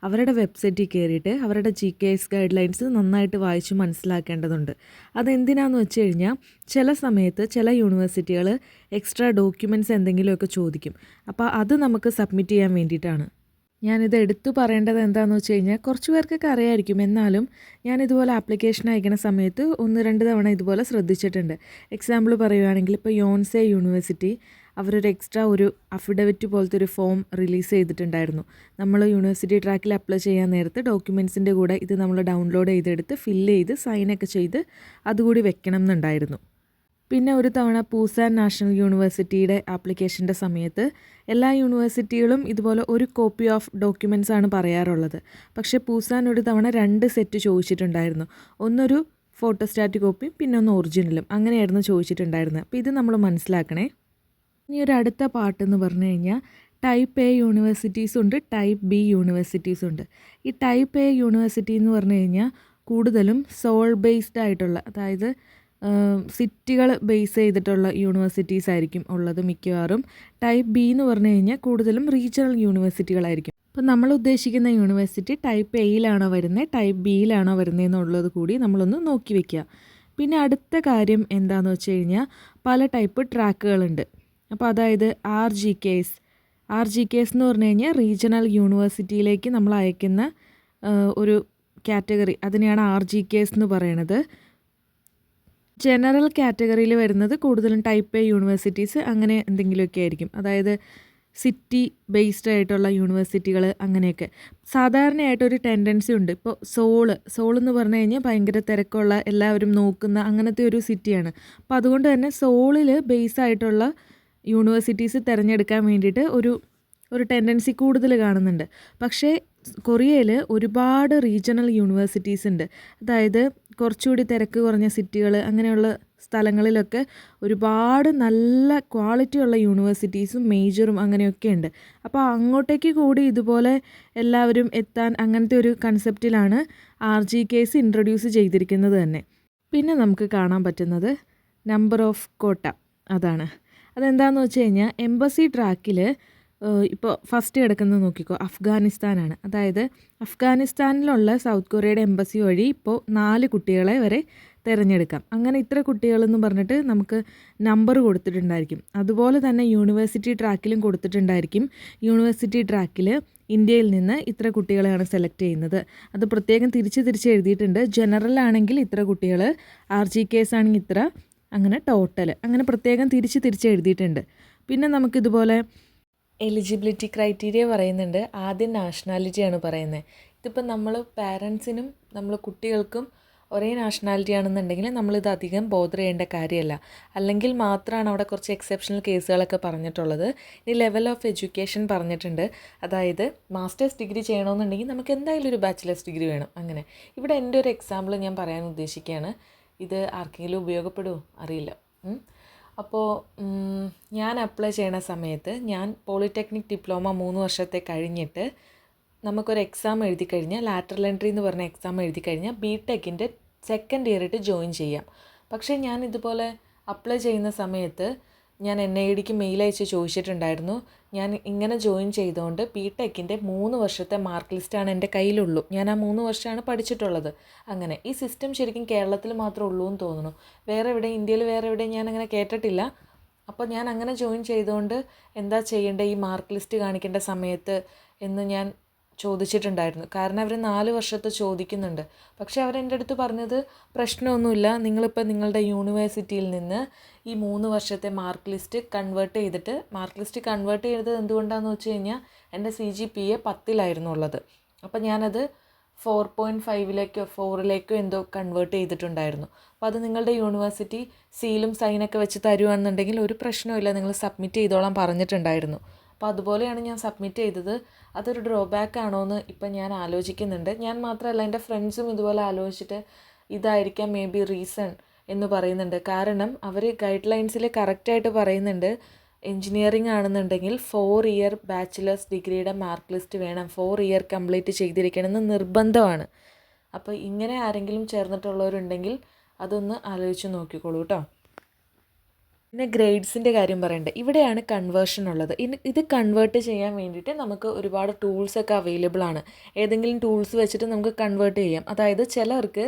അവരുടെ വെബ്സൈറ്റിൽ കയറിയിട്ട് അവരുടെ GKS ഗൈഡ് ലൈൻസ് നന്നായിട്ട് വായിച്ച് മനസ്സിലാക്കേണ്ടതുണ്ട്. അതെന്തിനാന്ന് വെച്ച് കഴിഞ്ഞാൽ, ചില സമയത്ത് ചില യൂണിവേഴ്സിറ്റികൾ എക്സ്ട്രാ ഡോക്യുമെൻറ്റ്സ് എന്തെങ്കിലുമൊക്കെ ചോദിക്കും. അപ്പോൾ അത് നമുക്ക് സബ്മിറ്റ് ചെയ്യാൻ വേണ്ടിയിട്ടാണ്. ഞാനിത് എടുത്തു പറയേണ്ടത് എന്താണെന്ന് വെച്ച് കഴിഞ്ഞാൽ, കുറച്ച് പേർക്കൊക്കെ അറിയാമായിരിക്കും, എന്നാലും ഞാനിതുപോലെ ആപ്ലിക്കേഷൻ അയക്കുന്ന സമയത്ത് 1-2 തവണ ഇതുപോലെ ശ്രദ്ധിച്ചിട്ടുണ്ട്. എക്സാമ്പിൾ പറയുകയാണെങ്കിൽ, ഇപ്പോൾ യോൺസെ യൂണിവേഴ്സിറ്റി അവരൊരു എക്സ്ട്രാ ഒരു അഫിഡവിറ്റ് പോലത്തെ ഒരു ഫോം റിലീസ് ചെയ്തിട്ടുണ്ടായിരുന്നു. നമ്മൾ യൂണിവേഴ്സിറ്റി ട്രാക്കിൽ അപ്ലൈ ചെയ്യാൻ നേരത്ത് ഡോക്യുമെൻറ്റ്സിൻ്റെ കൂടെ ഇത് നമ്മൾ ഡൗൺലോഡ് ചെയ്തെടുത്ത് ഫില്ല് ചെയ്ത് സൈനൊക്കെ ചെയ്ത് അതുകൂടി വെക്കണം എന്നുണ്ടായിരുന്നു. പിന്നെ ഒരു തവണ പൂസാൻ നാഷണൽ യൂണിവേഴ്സിറ്റിയുടെ ആപ്ലിക്കേഷൻ്റെ സമയത്ത് എല്ലാ യൂണിവേഴ്സിറ്റികളും ഇതുപോലെ ഒരു കോപ്പി ഓഫ് ഡോക്യുമെൻറ്റ്സ് ആണ് പറയാറുള്ളത്. പക്ഷേ പൂസാൻ ഒരു തവണ 2 സെറ്റ് ചോദിച്ചിട്ടുണ്ടായിരുന്നു. ഒന്നൊരു ഫോട്ടോസ്റ്റാറ്റ് കോപ്പിയും പിന്നെ ഒന്ന് ഒറിജിനലും അങ്ങനെയായിരുന്നു ചോദിച്ചിട്ടുണ്ടായിരുന്നത്. അപ്പോൾ ഇത് നമ്മൾ മനസ്സിലാക്കണേ. ഇനി ഒരു അടുത്ത പാർട്ടെന്ന് പറഞ്ഞു കഴിഞ്ഞാൽ ടൈപ്പ് എ യൂണിവേഴ്സിറ്റീസ് ഉണ്ട്, ടൈപ്പ് ബി യൂണിവേഴ്സിറ്റീസ് ഉണ്ട്. ഈ ടൈപ്പ് എ യൂണിവേഴ്സിറ്റി എന്ന് പറഞ്ഞു കഴിഞ്ഞാൽ കൂടുതലും സോൾ ബേസ്ഡ് ആയിട്ടുള്ള, അതായത് സിറ്റികൾ ബേസ് ചെയ്തിട്ടുള്ള യൂണിവേഴ്സിറ്റീസ് ആയിരിക്കും ഉള്ളത് മിക്കവാറും. ടൈപ്പ് ബി എന്ന് പറഞ്ഞു കഴിഞ്ഞാൽ കൂടുതലും റീജിയണൽ യൂണിവേഴ്സിറ്റികളായിരിക്കും. അപ്പോൾ നമ്മൾ ഉദ്ദേശിക്കുന്ന യൂണിവേഴ്സിറ്റി ടൈപ്പ് എയിലാണോ വരുന്നത്, ടൈപ്പ് ബിയിലാണോ വരുന്നത് എന്നുള്ളത് കൂടി നമ്മളൊന്ന് നോക്കി വയ്ക്കുക. പിന്നെ അടുത്ത കാര്യം എന്താണെന്ന് വെച്ച് കഴിഞ്ഞാൽ പല ടൈപ്പ് ട്രാക്കുകളുണ്ട്. അപ്പോൾ അതായത് ആർ ജി കേസ് എന്ന് പറഞ്ഞു കഴിഞ്ഞാൽ റീജിയണൽ യൂണിവേഴ്സിറ്റിയിലേക്ക് നമ്മൾ അയക്കുന്ന ഒരു കാറ്റഗറി, അതിനെയാണ് ആർ ജി കേസ് എന്ന് പറയണത്. ജനറൽ കാറ്റഗറിയിൽ വരുന്നത് കൂടുതലും ടൈപ്പ് എ യൂണിവേഴ്സിറ്റീസ് അങ്ങനെ എന്തെങ്കിലുമൊക്കെ ആയിരിക്കും, അതായത് സിറ്റി ബേസ്ഡ് ആയിട്ടുള്ള യൂണിവേഴ്സിറ്റികൾ അങ്ങനെയൊക്കെ. സാധാരണയായിട്ടൊരു ടെൻഡൻസി ഉണ്ട്. ഇപ്പോൾ സോൾ എന്ന് പറഞ്ഞു കഴിഞ്ഞാൽ ഭയങ്കര തിരക്കുള്ള, എല്ലാവരും നോക്കുന്ന അങ്ങനത്തെ ഒരു സിറ്റിയാണ്. അപ്പോൾ അതുകൊണ്ട് തന്നെ സോളിൽ ബേസ് ആയിട്ടുള്ള യൂണിവേഴ്സിറ്റീസ് തിരഞ്ഞെടുക്കാൻ വേണ്ടിയിട്ട് ഒരു ടെൻഡൻസി കൂടുതൽ കാണുന്നുണ്ട്. പക്ഷേ കൊറിയയിൽ ഒരുപാട് റീജിയണൽ യൂണിവേഴ്സിറ്റീസ് ഉണ്ട്. അതായത് കുറച്ചുകൂടി തിരക്ക് കുറഞ്ഞ സിറ്റികൾ അങ്ങനെയുള്ള സ്ഥലങ്ങളിലൊക്കെ ഒരുപാട് നല്ല ക്വാളിറ്റിയുള്ള യൂണിവേഴ്സിറ്റീസും മേജറും അങ്ങനെയൊക്കെ ഉണ്ട്. അപ്പോൾ അങ്ങോട്ടേക്ക് കൂടി ഇതുപോലെ എല്ലാവരും എത്താൻ അങ്ങനത്തെ ഒരു കൺസെപ്റ്റിലാണ് ആർ ജി കേസ് ഇൻട്രൊഡ്യൂസ് ചെയ്തിരിക്കുന്നത് തന്നെ. പിന്നെ നമുക്ക് കാണാൻ പറ്റുന്നത് നമ്പർ ഓഫ് കോട്ട, അതാണ്. അതെന്താണെന്ന് വെച്ച് കഴിഞ്ഞാൽ എംബസി ട്രാക്കിൽ ഇപ്പോൾ ഫസ്റ്റ് കിടക്കുന്നത് നോക്കിക്കോ, അഫ്ഗാനിസ്ഥാനാണ്. അതായത് അഫ്ഗാനിസ്ഥാനിലുള്ള സൗത്ത് കൊറിയയുടെ എംബസി വഴി ഇപ്പോൾ 4 കുട്ടികളെ വരെ തിരഞ്ഞെടുക്കാം. അങ്ങനെ ഇത്ര കുട്ടികളെന്ന് പറഞ്ഞിട്ട് നമുക്ക് നമ്പർ കൊടുത്തിട്ടുണ്ടായിരിക്കും. അതുപോലെ തന്നെ യൂണിവേഴ്സിറ്റി ട്രാക്കിലും കൊടുത്തിട്ടുണ്ടായിരിക്കും. യൂണിവേഴ്സിറ്റി ട്രാക്കിൽ ഇന്ത്യയിൽ നിന്ന് ഇത്ര കുട്ടികളെയാണ് സെലക്ട് ചെയ്യുന്നത്. അത് പ്രത്യേകം തിരിച്ച് എഴുതിയിട്ടുണ്ട്. ജനറൽ ആണെങ്കിൽ ഇത്ര കുട്ടികൾ, ആർ ജി കേസ് ആണെങ്കിൽ ഇത്ര, അങ്ങനെ ടോട്ടൽ അങ്ങനെ പ്രത്യേകം തിരിച്ച് എഴുതിയിട്ടുണ്ട്. പിന്നെ നമുക്കിതുപോലെ എലിജിബിലിറ്റി ക്രൈറ്റീരിയ പറയുന്നുണ്ട്. ആദ്യം നാഷണാലിറ്റിയാണ് പറയുന്നത്. ഇതിപ്പോൾ നമ്മൾ പാരൻസിനും നമ്മൾ കുട്ടികൾക്കും ഒരേ നാഷണാലിറ്റി ആണെന്നുണ്ടെങ്കിൽ നമ്മളിത് അധികം ബോധർ ചെയ്യേണ്ട കാര്യമല്ല. അല്ലെങ്കിൽ മാത്രമാണ് അവിടെ കുറച്ച് എക്സെപ്ഷണൽ കേസുകളൊക്കെ പറഞ്ഞിട്ടുള്ളത്. ഇനി ലെവൽ ഓഫ് എഡ്യൂക്കേഷൻ പറഞ്ഞിട്ടുണ്ട്. അതായത് മാസ്റ്റേഴ്സ് ഡിഗ്രി ചെയ്യണമെന്നുണ്ടെങ്കിൽ നമുക്ക് എന്തായാലും ഒരു ബാച്ചിലേഴ്സ് ഡിഗ്രി വേണം. അങ്ങനെ ഇവിടെ എൻ്റെ ഒരു എക്സാമ്പിൾ ഞാൻ പറയാൻ ഉദ്ദേശിക്കുകയാണ്. ഇത് ആർക്കെങ്കിലും ഉപയോഗപ്പെടുമോ അറിയില്ല. അപ്പോൾ ഞാൻ അപ്ലൈ ചെയ്യണ സമയത്ത് ഞാൻ പോളിടെക്നിക് ഡിപ്ലോമ 3 വർഷത്തെ കഴിഞ്ഞിട്ട് നമുക്കൊരു എക്സാം എഴുതി കഴിഞ്ഞാൽ, ലാറ്ററൽ എൻട്രി എന്ന് പറഞ്ഞ എക്സാം എഴുതി കഴിഞ്ഞാൽ ബിടെക്കിൻ്റെ സെക്കൻഡ് ഇയർ ആയിട്ട് ജോയിൻ ചെയ്യാം. പക്ഷേ ഞാൻ ഇതുപോലെ അപ്ലൈ ചെയ്യുന്ന സമയത്ത് ഞാൻ NIDക്ക് മെയിൽ അയച്ച് ചോദിച്ചിട്ടുണ്ടായിരുന്നു. ഞാൻ ഇങ്ങനെ ജോയിൻ ചെയ്തുകൊണ്ട് ബിടെക്കിൻ്റെ 3 വർഷത്തെ മാർക്ക് ലിസ്റ്റാണ് എൻ്റെ കയ്യിലുള്ളൂ. ഞാൻ ആ 3 വർഷമാണ് പഠിച്ചിട്ടുള്ളത്. അങ്ങനെ ഈ സിസ്റ്റം ശരിക്കും കേരളത്തിൽ മാത്രമേ ഉള്ളൂ എന്ന് തോന്നുന്നു. ഇന്ത്യയിൽ വേറെ എവിടെ ഞാൻ അങ്ങനെ കേട്ടിട്ടില്ല. അപ്പോൾ ഞാൻ അങ്ങനെ ജോയിൻ ചെയ്തുകൊണ്ട് എന്താ ചെയ്യേണ്ടത് ഈ മാർക്ക് ലിസ്റ്റ് കാണിക്കേണ്ട സമയത്ത് എന്ന് ഞാൻ ചോദിച്ചിട്ടുണ്ടായിരുന്നു. കാരണം അവർ 4 വർഷത്തെ ചോദിക്കുന്നുണ്ട്. പക്ഷേ അവരെൻ്റെ അടുത്ത് പറഞ്ഞത് പ്രശ്നമൊന്നുമില്ല, നിങ്ങളിപ്പോൾ നിങ്ങളുടെ യൂണിവേഴ്സിറ്റിയിൽ നിന്ന് ഈ 3 വർഷത്തെ മാർക്ക് ലിസ്റ്റ് കൺവേർട്ട് ചെയ്തത് എന്തുകൊണ്ടാണെന്ന് വെച്ച് കഴിഞ്ഞാൽ എൻ്റെ CGPA 10 ഉള്ളത്. അപ്പോൾ ഞാനത് 4.5 4 എന്തോ കൺവേർട്ട് ചെയ്തിട്ടുണ്ടായിരുന്നു. അപ്പോൾ അത് നിങ്ങളുടെ യൂണിവേഴ്സിറ്റി സീലും സൈനൊക്കെ വെച്ച് തരുവാണെന്നുണ്ടെങ്കിൽ ഒരു പ്രശ്നമില്ല, നിങ്ങൾ സബ്മിറ്റ് ചെയ്തോളാൻ പറഞ്ഞിട്ടുണ്ടായിരുന്നു. അപ്പോൾ അതുപോലെയാണ് ഞാൻ സബ്മിറ്റ് ചെയ്തത്. അതൊരു ഡ്രോബാക്ക് ആണോ എന്ന് ഇപ്പം ഞാൻ ആലോചിക്കുന്നുണ്ട്. ഞാൻ മാത്രമല്ല, എൻ്റെ ഫ്രണ്ട്സും ഇതുപോലെ ആലോചിച്ചിട്ട് ഇതായിരിക്കാം മേ ബി റീസൺ എന്ന് പറയുന്നുണ്ട്. കാരണം അവർ ഗൈഡ് ലൈൻസിൽ കറക്റ്റായിട്ട് പറയുന്നുണ്ട്, എൻജിനീയറിംഗ് ആണെന്നുണ്ടെങ്കിൽ 4 ഇയർ ബാച്ചിലേഴ്സ് ഡിഗ്രിയുടെ മാർക്ക് ലിസ്റ്റ് വേണം, 4 ഇയർ കംപ്ലീറ്റ് ചെയ്തിരിക്കണമെന്ന് നിർബന്ധമാണ്. അപ്പോൾ ഇങ്ങനെ ആരെങ്കിലും ചേർന്നിട്ടുള്ളവരുണ്ടെങ്കിൽ അതൊന്ന് ആലോചിച്ച് നോക്കിക്കോളൂ കേട്ടോ. പിന്നെ ഗ്രേഡ്സിൻ്റെ കാര്യം പറയണ്ടേ, ഇവിടെയാണ് കൺവേർഷൻ ഉള്ളത്. ഇത് കൺവേർട്ട് ചെയ്യാൻ വേണ്ടിയിട്ട് നമുക്ക് ഒരുപാട് ടൂൾസൊക്കെ അവൈലബിൾ ആണ്. ഏതെങ്കിലും ടൂൾസ് വെച്ചിട്ട് നമുക്ക് കൺവേർട്ട് ചെയ്യാം. അതായത് ചിലർക്ക്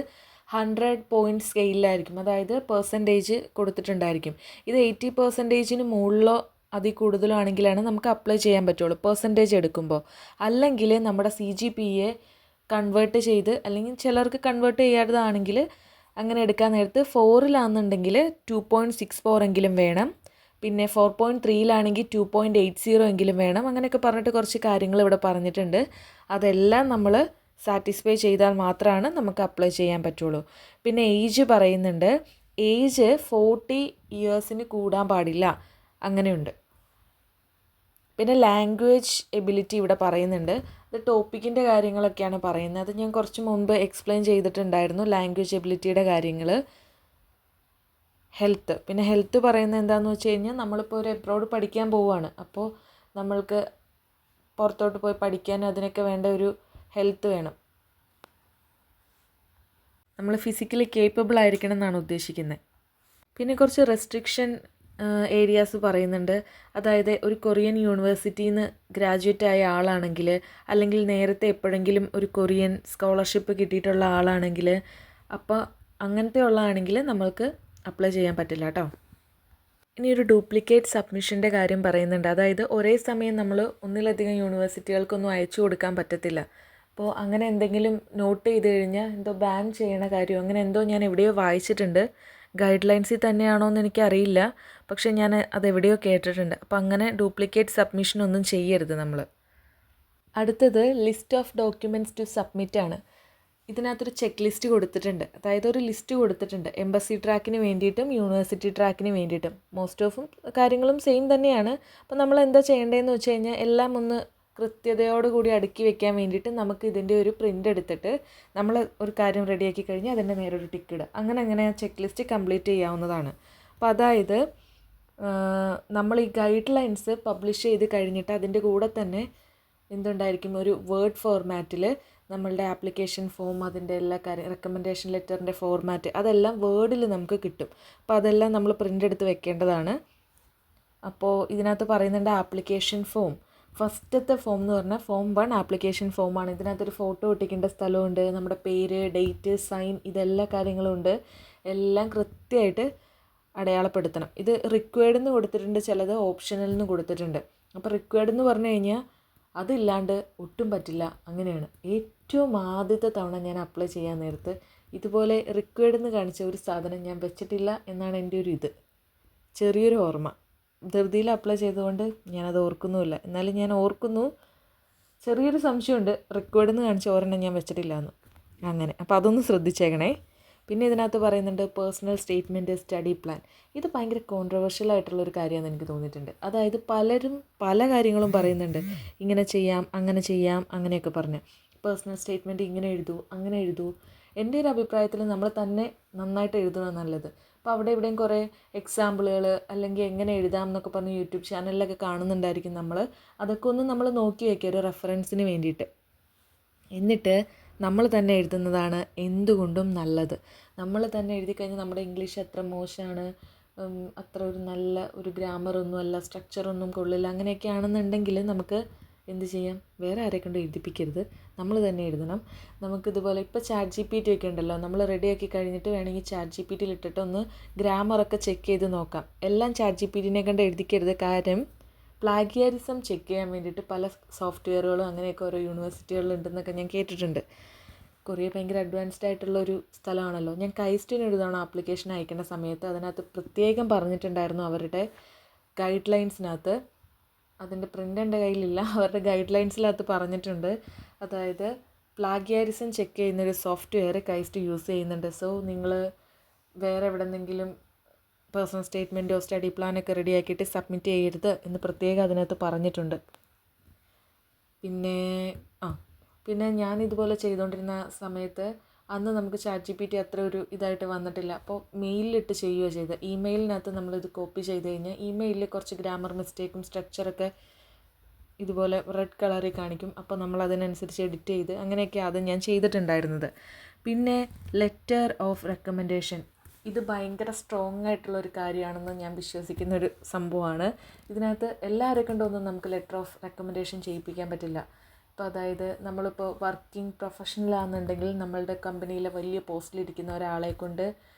100 പോയിൻറ്റ് സ്കെയിലായിരിക്കും, അതായത് പെർസെൻറ്റേജ് കൊടുത്തിട്ടുണ്ടായിരിക്കും. ഇത് 80% മുകളിലോ അതിൽ കൂടുതലോ ആണെങ്കിലാണ് നമുക്ക് അപ്ലൈ ചെയ്യാൻ പറ്റുള്ളൂ പെർസെൻറ്റേജ് എടുക്കുമ്പോൾ. അല്ലെങ്കിൽ നമ്മുടെ CGPA കൺവേർട്ട് ചെയ്ത്, അല്ലെങ്കിൽ ചിലർക്ക് കൺവേർട്ട് ചെയ്യാത്തതാണെങ്കിൽ അങ്ങനെ എടുക്കാൻ നേരത്ത് 4-ലാണെന്നുണ്ടെങ്കിൽ 2.64 എങ്കിലും വേണം. പിന്നെ 4.3-ലാണെങ്കിൽ 2.80 എങ്കിലും വേണം. അങ്ങനെയൊക്കെ പറഞ്ഞിട്ട് കുറച്ച് കാര്യങ്ങൾ ഇവിടെ പറഞ്ഞിട്ടുണ്ട്. അതെല്ലാം നമ്മൾ സാറ്റിസ്ഫൈ ചെയ്താൽ മാത്രമാണ് നമുക്ക് അപ്ലൈ ചെയ്യാൻ പറ്റുള്ളൂ. പിന്നെ ഏജ് പറയുന്നുണ്ട്. ഏജ് 40 ഇയേഴ്സിന് കൂടാൻ പാടില്ല, അങ്ങനെയുണ്ട്. പിന്നെ ലാംഗ്വേജ് എബിലിറ്റി ഇവിടെ പറയുന്നുണ്ട്. അത് ടോപ്പിക്കിൻ്റെ കാര്യങ്ങളൊക്കെയാണ് പറയുന്നത്. അത് ഞാൻ കുറച്ച് മുമ്പ് എക്സ്പ്ലെയിൻ ചെയ്തിട്ടുണ്ടായിരുന്നു, ലാംഗ്വേജ് എബിലിറ്റിയുടെ കാര്യങ്ങൾ. ഹെൽത്ത്, പിന്നെ ഹെൽത്ത് പറയുന്നത് എന്താണെന്ന് വെച്ച് കഴിഞ്ഞാൽ നമ്മളിപ്പോൾ ഒരു എബ്രോഡ് പഠിക്കാൻ പോവുകയാണ്. അപ്പോൾ നമ്മൾക്ക് പുറത്തോട്ട് പോയി പഠിക്കാനും അതിനൊക്കെ വേണ്ട ഒരു ഹെൽത്ത് വേണം. നമ്മൾ ഫിസിക്കലി കേപ്പബിൾ ആയിരിക്കണം എന്നാണ് ഉദ്ദേശിക്കുന്നത്. പിന്നെ കുറച്ച് റെസ്ട്രിക്ഷൻ ഏരിയാസ് പറയുന്നുണ്ട്. അതായത് ഒരു കൊറിയൻ യൂണിവേഴ്സിറ്റിയിൽ നിന്ന് ഗ്രാജുവേറ്റ് ആയ ആളാണെങ്കിൽ, അല്ലെങ്കിൽ നേരത്തെ എപ്പോഴെങ്കിലും ഒരു കൊറിയൻ സ്കോളർഷിപ്പ് കിട്ടിയിട്ടുള്ള ആളാണെങ്കിൽ, അപ്പോൾ അങ്ങനത്തെ ഉള്ളതാണെങ്കിൽ നമ്മൾക്ക് അപ്ലൈ ചെയ്യാൻ പറ്റില്ല കേട്ടോ. ഇനി ഒരു ഡ്യൂപ്ലിക്കേറ്റ് സബ്മിഷൻ്റെ കാര്യം പറയുന്നുണ്ട്. അതായത് ഒരേ സമയം നമ്മൾ ഒന്നിലധികം യൂണിവേഴ്സിറ്റികൾക്കൊന്നും അയച്ചു കൊടുക്കാൻ പറ്റത്തില്ല. അപ്പോൾ അങ്ങനെ എന്തെങ്കിലും നോട്ട് ചെയ്ത് കഴിഞ്ഞാൽ എന്തോ ബാൻ ചെയ്യണ കാര്യം അങ്ങനെ എന്തോ ഞാൻ എവിടെയോ വായിച്ചിട്ടുണ്ട്. ഗൈഡ് ലൈൻസിൽ തന്നെയാണോ എന്ന് എനിക്കറിയില്ല, പക്ഷേ ഞാൻ അതെവിടെയോ കേട്ടിട്ടുണ്ട്. അപ്പോൾ അങ്ങനെ ഡ്യൂപ്ലിക്കേറ്റ് സബ്മിഷനൊന്നും ചെയ്യരുത് നമ്മൾ. അടുത്തത് list of documents to submit ആണ്. ഇതിനകത്തൊരു ചെക്ക് ലിസ്റ്റ് കൊടുത്തിട്ടുണ്ട്. അതായത് ഒരു ലിസ്റ്റ് കൊടുത്തിട്ടുണ്ട് എംബസി ട്രാക്കിന് വേണ്ടിയിട്ടും യൂണിവേഴ്സിറ്റി ട്രാക്കിന് വേണ്ടിയിട്ടും. മോസ്റ്റ് ഓഫും കാര്യങ്ങളും സെയിം തന്നെയാണ്. അപ്പോൾ നമ്മൾ എന്താ ചെയ്യേണ്ടതെന്ന് വെച്ച് കഴിഞ്ഞാൽ എല്ലാം ഒന്ന് കൃത്യതയോടുകൂടി അടുക്കി വെക്കാൻ വേണ്ടിയിട്ട് നമുക്ക് ഇതിൻ്റെ ഒരു പ്രിൻ്റ് എടുത്തിട്ട് നമ്മൾ ഒരു കാര്യം റെഡിയാക്കി കഴിഞ്ഞാൽ അതിൻ്റെ നേരെ ഒരു ടിക്ക് ഇടുക. അങ്ങനെ ചെക്ക് ലിസ്റ്റ് കംപ്ലീറ്റ് ചെയ്യാവുന്നതാണ്. അപ്പോൾ അതായത് നമ്മൾ ഈ ഗൈഡ് ലൈൻസ് പബ്ലിഷ് ചെയ്ത് കഴിഞ്ഞിട്ട് അതിൻ്റെ കൂടെ തന്നെ എന്തുണ്ടായിരിക്കും, ഒരു വേർഡ് ഫോർമാറ്റിൽ നമ്മളുടെ ആപ്ലിക്കേഷൻ ഫോം, അതിൻ്റെ എല്ലാ കാര്യം, റെക്കമെൻഡേഷൻ ലെറ്ററിൻ്റെ ഫോർമാറ്റ്, അതെല്ലാം വേർഡിൽ നമുക്ക് കിട്ടും. അപ്പോൾ അതെല്ലാം നമ്മൾ പ്രിൻ്റ് എടുത്ത് വെക്കേണ്ടതാണ്. അപ്പോൾ ഇതിനകത്ത് പറയുന്നുണ്ട് ആപ്ലിക്കേഷൻ ഫോം. ഫസ്റ്റത്തെ ഫോം എന്ന് പറഞ്ഞാൽ ഫോം 1 ആപ്ലിക്കേഷൻ ഫോമാണ്. ഇതിനകത്തൊരു ഫോട്ടോ ഒട്ടിക്കേണ്ട സ്ഥലമുണ്ട്, നമ്മുടെ പേര്, ഡേറ്റ്, സൈൻ, ഇതെല്ലാ കാര്യങ്ങളും ഉണ്ട്. എല്ലാം കൃത്യമായിട്ട് അടയാളപ്പെടുത്തണം. ഇത് റിക്വയർഡ് എന്ന് കൊടുത്തിട്ടുണ്ട്, ചിലത് ഓപ്ഷണൽ എന്ന് കൊടുത്തിട്ടുണ്ട്. അപ്പോൾ റിക്വയർഡ് എന്ന് പറഞ്ഞു കഴിഞ്ഞാൽ അതില്ലാണ്ട് ഒട്ടും പറ്റില്ല, അങ്ങനെയാണ്. ഏറ്റവും ആദ്യത്തെ തവണ ഞാൻ അപ്ലൈ ചെയ്യാൻ നേരത്ത് ഇതുപോലെ റിക്വയർഡ് എന്ന് കാണിച്ച ഒരു സാധനം ഞാൻ വെച്ചിട്ടില്ല എന്നാണ് എൻ്റെ ഒരു ചെറിയൊരു ഓർമ്മ. ധൃതിയിൽ അപ്ലൈ ചെയ്തുകൊണ്ട് ഞാനത് ഓർക്കുന്നുമില്ല. എന്നാലും ഞാൻ ഓർക്കുന്നു, ചെറിയൊരു സംശയമുണ്ട്, റിക്വയർഡ് എന്ന് കാണിച്ച ഒരെണ്ണം ഞാൻ വെച്ചിട്ടില്ല എന്ന്. അങ്ങനെ, അപ്പോൾ അതൊന്ന് ശ്രദ്ധിച്ചേക്കണേ. പിന്നെ ഇതിനകത്ത് പറയുന്നുണ്ട് പേഴ്സണൽ സ്റ്റേറ്റ്മെൻറ്റ്, സ്റ്റഡി പ്ലാൻ. ഇത് ഭയങ്കര കോൺട്രവേഴ്ഷ്യൽ ആയിട്ടുള്ളൊരു കാര്യമാണെന്ന് എനിക്ക് തോന്നിയിട്ടുണ്ട്. അതായത് പലരും പല കാര്യങ്ങളും പറയുന്നുണ്ട്, ഇങ്ങനെ ചെയ്യാം, അങ്ങനെ ചെയ്യാം, അങ്ങനെയൊക്കെ പറഞ്ഞ്. പേഴ്സണൽ സ്റ്റേറ്റ്മെൻറ്റ് ഇങ്ങനെ എഴുതൂ, അങ്ങനെ എഴുതൂ. എൻ്റെ ഒരു അഭിപ്രായത്തിൽ നമ്മൾ തന്നെ നന്നായിട്ട് എഴുതുന്നത് നല്ലത്. അപ്പോൾ അവിടെ ഇവിടെയും കുറേ എക്സാമ്പിളുകൾ അല്ലെങ്കിൽ എങ്ങനെ എഴുതാം എന്നൊക്കെ പറഞ്ഞ് യൂട്യൂബ് ചാനലിലൊക്കെ കാണുന്നുണ്ടായിരിക്കും നമ്മൾ. അതൊക്കെ ഒന്ന് നമ്മൾ നോക്കി വയ്ക്കുക ഒരു റെഫറൻസിന് വേണ്ടിയിട്ട്. എന്നിട്ട് നമ്മൾ തന്നെ എഴുതുന്നതാണ് എന്തുകൊണ്ടും നല്ലത്. നമ്മൾ തന്നെ എഴുതി കഴിഞ്ഞാൽ നമ്മുടെ ഇംഗ്ലീഷ് അത്ര മോശമാണ്, അത്ര ഒരു നല്ല ഒരു ഗ്രാമറൊന്നും അല്ല, സ്ട്രക്ചറൊന്നും കൊള്ളില്ല, അങ്ങനെയൊക്കെ ആണെന്നുണ്ടെങ്കിൽ നമുക്ക് എന്ത് ചെയ്യാം, വേറെ ആരെ കൊണ്ട് എഴുതിപ്പിക്കരുത്, നമ്മൾ തന്നെ എഴുതണം. നമുക്കിതുപോലെ ഇപ്പോൾ ChatGPT ഒക്കെ ഉണ്ടല്ലോ, നമ്മൾ റെഡിയാക്കി കഴിഞ്ഞിട്ട് വേണമെങ്കിൽ ChatGPTയിൽ ഇട്ടിട്ട് ഒന്ന് ഗ്രാമറൊക്കെ ചെക്ക് ചെയ്ത് നോക്കാം. എല്ലാം ChatGPTനെ കൊണ്ട് എഴുതിക്കരുത്. കാര്യം പ്ലാഗിയറിസം ചെക്ക് ചെയ്യാൻ വേണ്ടിയിട്ട് പല സോഫ്റ്റ്വെയറുകളും അങ്ങനെയൊക്കെ ഓരോ യൂണിവേഴ്സിറ്റികളിലുണ്ടെന്നൊക്കെ ഞാൻ കേട്ടിട്ടുണ്ട്. കൊറിയ ഭയങ്കര അഡ്വാൻസ്ഡ് ആയിട്ടുള്ളൊരു സ്ഥലമാണല്ലോ. ഞാൻ കൈസ്റ്റിന് ഒരു തവണ ആപ്ലിക്കേഷൻ അയക്കേണ്ട സമയത്ത് അതിനകത്ത് പ്രത്യേകം പറഞ്ഞിട്ടുണ്ടായിരുന്നു, അവരുടെ ഗൈഡ് ലൈൻസിനകത്ത്, അതിൻ്റെ പ്രിൻ്റ് എൻ്റെ കയ്യിലില്ല, അവരുടെ ഗൈഡ് ലൈൻസിനകത്ത് പറഞ്ഞിട്ടുണ്ട്. അതായത് പ്ലാഗിയറിസം ചെക്ക് ചെയ്യുന്നൊരു സോഫ്റ്റ്വെയർ കൈസ്റ്റ് യൂസ് ചെയ്യുന്നുണ്ട്. സോ നിങ്ങൾ വേറെ എവിടെന്നെങ്കിലും പേഴ്സണൽ സ്റ്റേറ്റ്മെൻറ്റോ സ്റ്റഡി പ്ലാനൊക്കെ റെഡിയാക്കിയിട്ട് സബ്മിറ്റ് ചെയ്യരുത് എന്ന് പ്രത്യേകം അതിനകത്ത് പറഞ്ഞിട്ടുണ്ട്. പിന്നെ ഞാൻ ഇതുപോലെ ചെയ്തുകൊണ്ടിരുന്ന സമയത്ത് അന്ന് നമുക്ക് ChatGPT അത്ര ഒരു ഇതായിട്ട് വന്നിട്ടില്ല. അപ്പോൾ മെയിലിലിട്ട് ചെയ്യുകയോ ചെയ്ത്, ഇമെയിലിനകത്ത് നമ്മളിത് കോപ്പി ചെയ്ത് കഴിഞ്ഞാൽ ഇമെയിലിൽ കുറച്ച് ഗ്രാമർ മിസ്റ്റേക്കും സ്ട്രക്ചറൊക്കെ ഇതുപോലെ റെഡ് കളറിൽ കാണിക്കും. അപ്പോൾ നമ്മൾ അതിനനുസരിച്ച് എഡിറ്റ് ചെയ്ത് അങ്ങനെയൊക്കെ അത് ഞാൻ ചെയ്തിട്ടുണ്ടായിരുന്നത്. പിന്നെ ലെറ്റർ ഓഫ് റെക്കമെൻഡേഷൻ, ഇത് ഭയങ്കര സ്ട്രോങ് ആയിട്ടുള്ളൊരു കാര്യമാണെന്ന് ഞാൻ വിശ്വസിക്കുന്ന ഒരു സംഭവമാണ്. ഇതിനകത്ത് എല്ലാവരെ കൊണ്ടൊന്നും നമുക്ക് ലെറ്റർ ഓഫ് റെക്കമെൻഡേഷൻ ചെയ്യിപ്പിക്കാൻ പറ്റില്ല. ഇപ്പോൾ അതായത് നമ്മളിപ്പോൾ വർക്കിംഗ് പ്രൊഫഷണലാണെന്നുണ്ടെങ്കിൽ നമ്മളുടെ കമ്പനിയിലെ വലിയ പോസ്റ്റിലിരിക്കുന്ന ഒരാളെ കൊണ്ട്